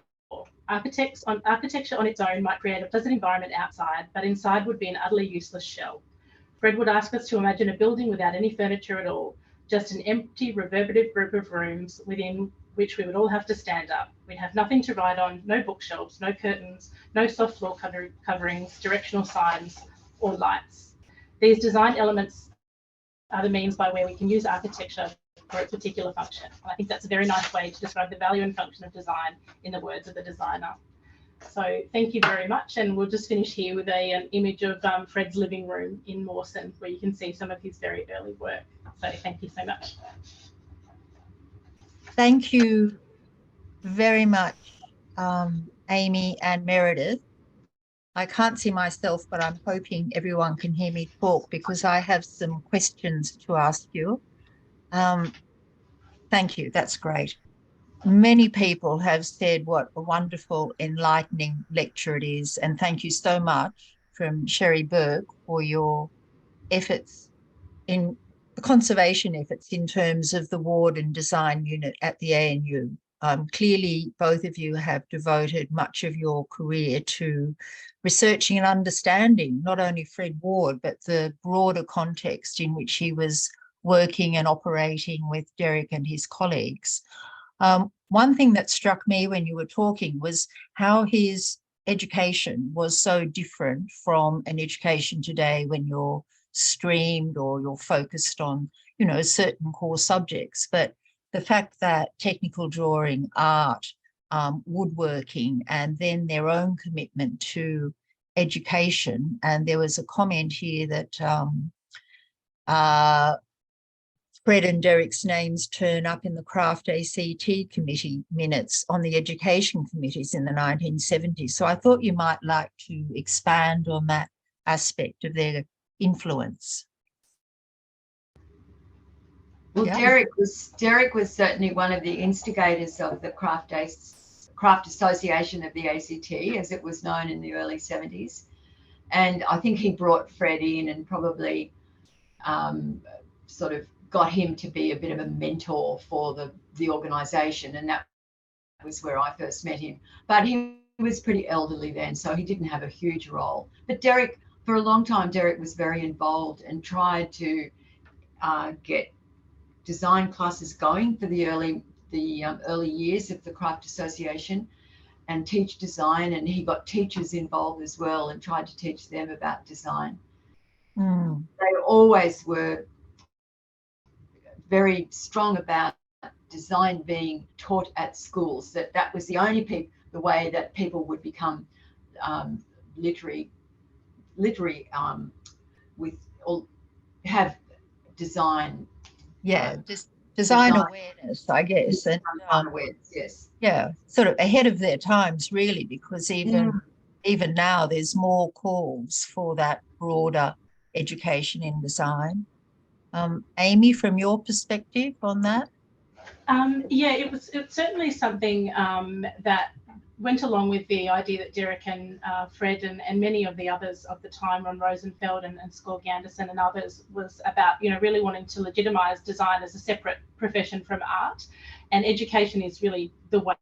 Speaker 4: Architecture on its own might create a pleasant environment outside, but inside would be an utterly useless shell. Fred would ask us to imagine a building without any furniture at all, just an empty, reverberative group of rooms within which we would all have to stand up. We'd have nothing to write on, no bookshelves, no curtains, no soft floor coverings, directional signs, or lights. These design elements are the means by where we can use architecture for its particular function." And I think that's a very nice way to describe the value and function of design in the words of the designer. So thank you very much, and we'll just finish here with an image of Fred's living room in Mawson, where you can see some of his very early work. So thank you so much.
Speaker 2: Thank you very much, Amy and Meredith. I can't see myself, but I'm hoping everyone can hear me talk because I have some questions to ask you. Thank you, that's great. Many people have said what a wonderful, enlightening lecture it is, and thank you so much from Sherry Burke for your efforts in the conservation efforts in terms of the ward and design unit at the ANU. clearly both of you have devoted much of your career to researching and understanding not only Fred Ward, but the broader context in which he was working and operating with Derek and his colleagues. One thing that struck me when you were talking was how his education was so different from an education today when you're streamed or you're focused on, you know, certain core subjects. But the fact that technical drawing, art, woodworking, and then their own commitment to education. And there was a comment here that Fred and Derek's names turn up in the Craft ACT committee minutes on the education committees in the 1970s. So I thought you might like to expand on that aspect of their influence.
Speaker 3: Well,
Speaker 2: Yeah.
Speaker 3: Derek was certainly one of the instigators of the Craft Association of the ACT, as it was known in the early 70s. And I think he brought Fred in and probably sort of got him to be a bit of a mentor for the organisation. And that was where I first met him. But he was pretty elderly then, so he didn't have a huge role. But Derek, for a long time, Derek was very involved and tried to get design classes going for the early years of the Craft Association and teach design. And he got teachers involved as well and tried to teach them about design. They always were very strong about design being taught at schools, that was the only the way that people would become literary with or have design.
Speaker 2: Yeah, just design awareness, I guess. And
Speaker 3: awareness, yes.
Speaker 2: Yeah, sort of ahead of their times, really, because even now there's more calls for that broader education in design. Amy, from your perspective on that?
Speaker 4: Yeah, it's certainly something that went along with the idea that Derek and Fred and many of the others of the time, Ron Rosenfeld and Skorg Anderson and others, was about, you know, really wanting to legitimise design as a separate profession from art. And education is really the way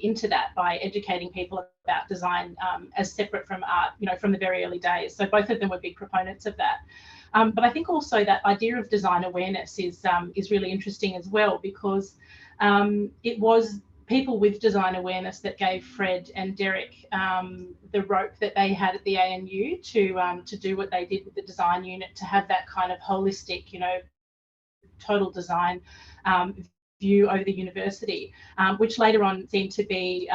Speaker 4: into that, by educating people about design as separate from art, you know, from the very early days. So both of them were big proponents of that. But I think also that idea of design awareness is really interesting as well, because it was people with design awareness that gave Fred and Derek the rope that they had at the ANU to do what they did with the design unit, to have that kind of holistic, you know, total design view over the university, which later on seemed to be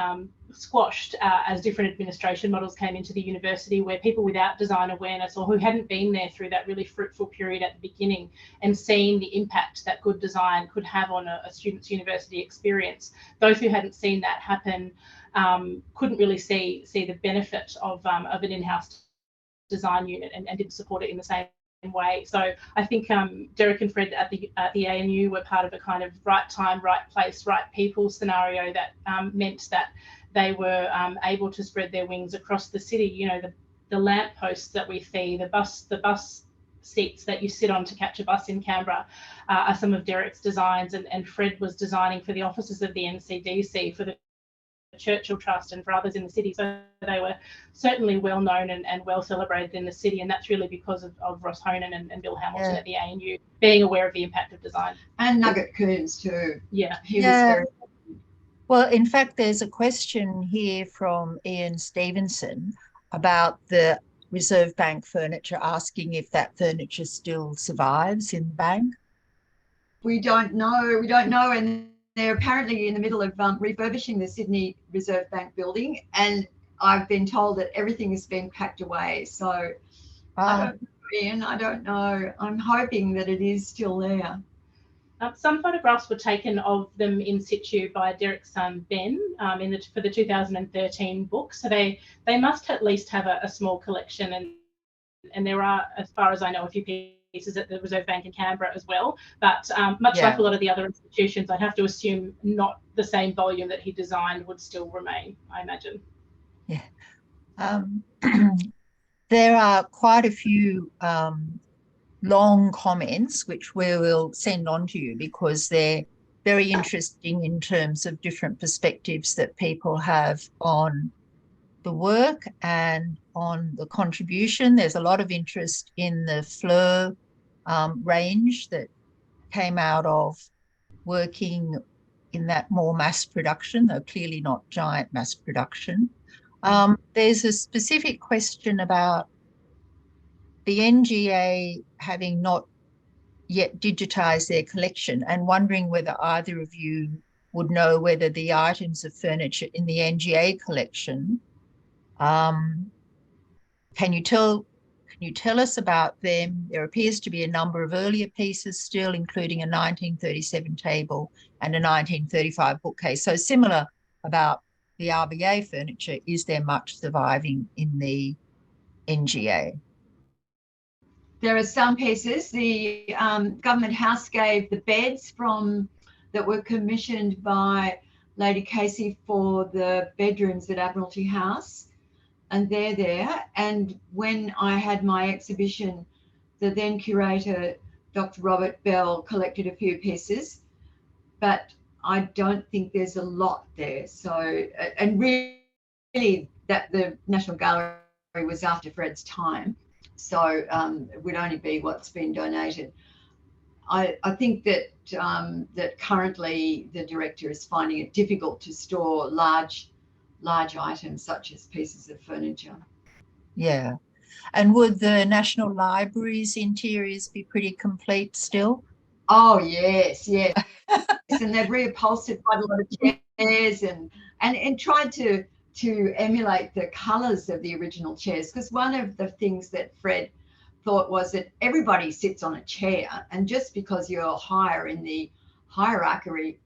Speaker 4: squashed as different administration models came into the university, where people without design awareness or who hadn't been there through that really fruitful period at the beginning and seen the impact that good design could have on a student's university experience, those who hadn't seen that happen couldn't really see the benefit of an in-house design unit and didn't support it in the same way. So I think Derek and Fred at the ANU were part of a kind of right time, right place, right people scenario that meant that they were able to spread their wings across the city. You know, the lamp posts that we see, the bus seats that you sit on to catch a bus in Canberra are some of Derek's designs, and Fred was designing for the offices of the NCDC, for the Churchill Trust and for others in the city. So they were certainly well known and well celebrated in the city, and that's really because of Ross Honan and Bill Hamilton at the ANU being aware of the impact of design.
Speaker 3: And Nugget Coombs too.
Speaker 4: Yeah.
Speaker 3: He was very...
Speaker 2: Well, in fact, there's a question here from Ian Stevenson about the Reserve Bank furniture, asking if that furniture still survives in the bank.
Speaker 3: We don't know, and they're apparently in the middle of refurbishing the Sydney Reserve Bank building, and I've been told that everything is being packed away. So I don't know, Ian, I don't know. I'm hoping that it is still there.
Speaker 4: Some photographs were taken of them in situ by Derek's son Ben for the 2013 book. So they must at least have a small collection, and there are, as far as I know, a few pieces at the Reserve Bank in Canberra as well. But much like a lot of the other institutions, I'd have to assume not the same volume that he designed would still remain, I imagine.
Speaker 2: Yeah. There are quite a few long comments which we will send on to you because they're very interesting in terms of different perspectives that people have on the work and on the contribution. There's a lot of interest in the Fleur range that came out of working in that more mass production, though clearly not giant mass production. There's a specific question about the NGA having not yet digitized their collection, and wondering whether either of you would know whether the items of furniture in the NGA collection, can you tell us about them? There appears to be a number of earlier pieces still, including a 1937 table and a 1935 bookcase. So similar about the RBA furniture, is there much surviving in the NGA?
Speaker 3: There are some pieces. The Government House gave the beds that were commissioned by Lady Casey for the bedrooms at Admiralty House, and they're there. And when I had my exhibition, the then curator, Dr. Robert Bell, collected a few pieces, but I don't think there's a lot there. So, and really that the National Gallery was after Fred's time. So it would only be what's been donated. I think that that currently the director is finding it difficult to store large items such as pieces of furniture.
Speaker 2: Yeah. And would the National Library's interiors be pretty complete still?
Speaker 3: Oh, yes. And they've reupholstered quite a lot of chairs and tried to emulate the colours of the original chairs, because one of the things that Fred thought was that everybody sits on a chair, and just because you're higher in the hierarchy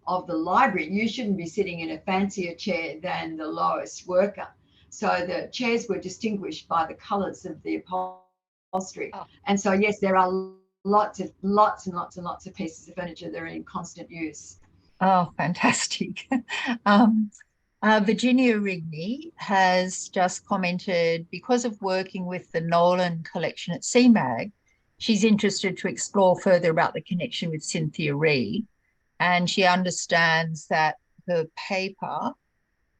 Speaker 3: of the library, you shouldn't be sitting in a fancier chair than the lowest worker. So the chairs were distinguished by the colours of the upholstery. Oh. And so yes, there are lots and lots of pieces of furniture that are in constant use.
Speaker 2: Oh, fantastic. Virginia Rigney has just commented, because of working with the Nolan collection at CMAG, she's interested to explore further about the connection with Cynthia Reid, and she understands that her paper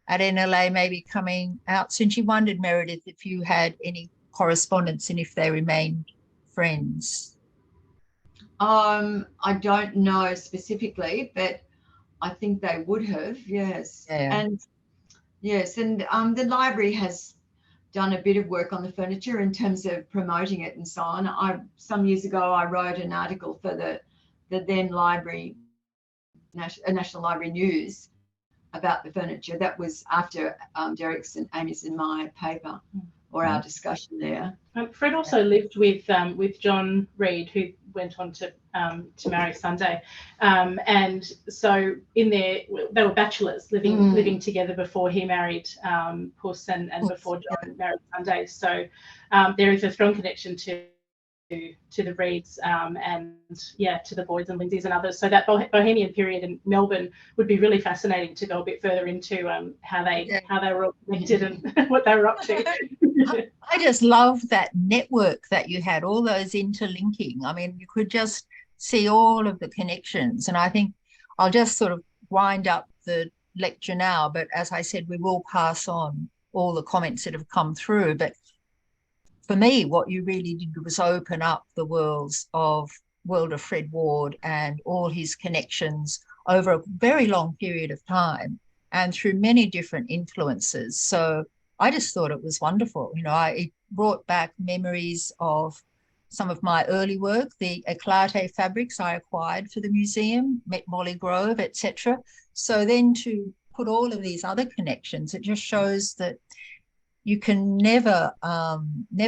Speaker 2: at NLA may be coming out soon. She wondered, Meredith, if you had any correspondence and if they remained friends.
Speaker 3: I don't know specifically, but I think they would have, yes.
Speaker 2: Yeah.
Speaker 3: And yes, and the library has done a bit of work on the furniture in terms of promoting it and so on. Some years ago, I wrote an article for the then library, National Library News, about the furniture. That was after Derek's and Amy's and my paper, or our discussion there.
Speaker 4: Fred also lived with John Reid, who went on to marry Sunday, and so in there they were bachelors living together before he married Puss and before John married Sunday. So there is a strong connection to the Reids and to the Boyds and Lindsays and others. So that Bohemian period in Melbourne would be really fascinating to go a bit further into how they were all connected and what they were up to.
Speaker 2: I just love that network that you had, all those interlinking. I mean, you could just see all of the connections. And I think I'll just sort of wind up the lecture now, but as I said, we will pass on all the comments that have come through. But for me, what you really did was open up the world of Fred Ward and all his connections over a very long period of time and through many different influences. So I just thought it was wonderful. You know, it brought back memories of some of my early work, the éclaté fabrics I acquired for the museum, Met Molly Grove, etc. So then to put all of these other connections, it just shows that you can never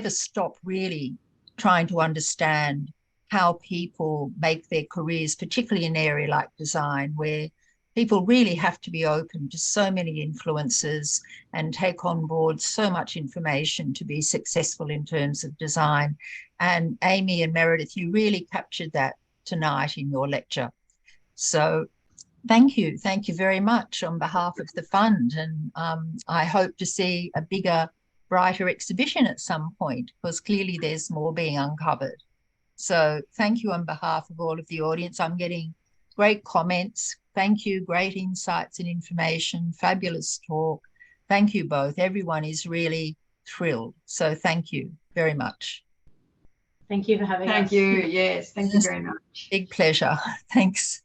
Speaker 2: stop really trying to understand how people make their careers, particularly in an area like design, where people really have to be open to so many influences and take on board so much information to be successful in terms of design. And Amy and Meredith, you really captured that tonight in your lecture. So thank you very much on behalf of the fund. And I hope to see a bigger, brighter exhibition at some point, because clearly there's more being uncovered. So thank you on behalf of all of the audience. I'm getting great comments. Thank you. Great insights and information. Fabulous talk. Thank you both. Everyone is really thrilled. So thank you very much.
Speaker 4: Thank you for having us.
Speaker 3: Thank you. Yes, thank you very much.
Speaker 2: Big pleasure. Thanks.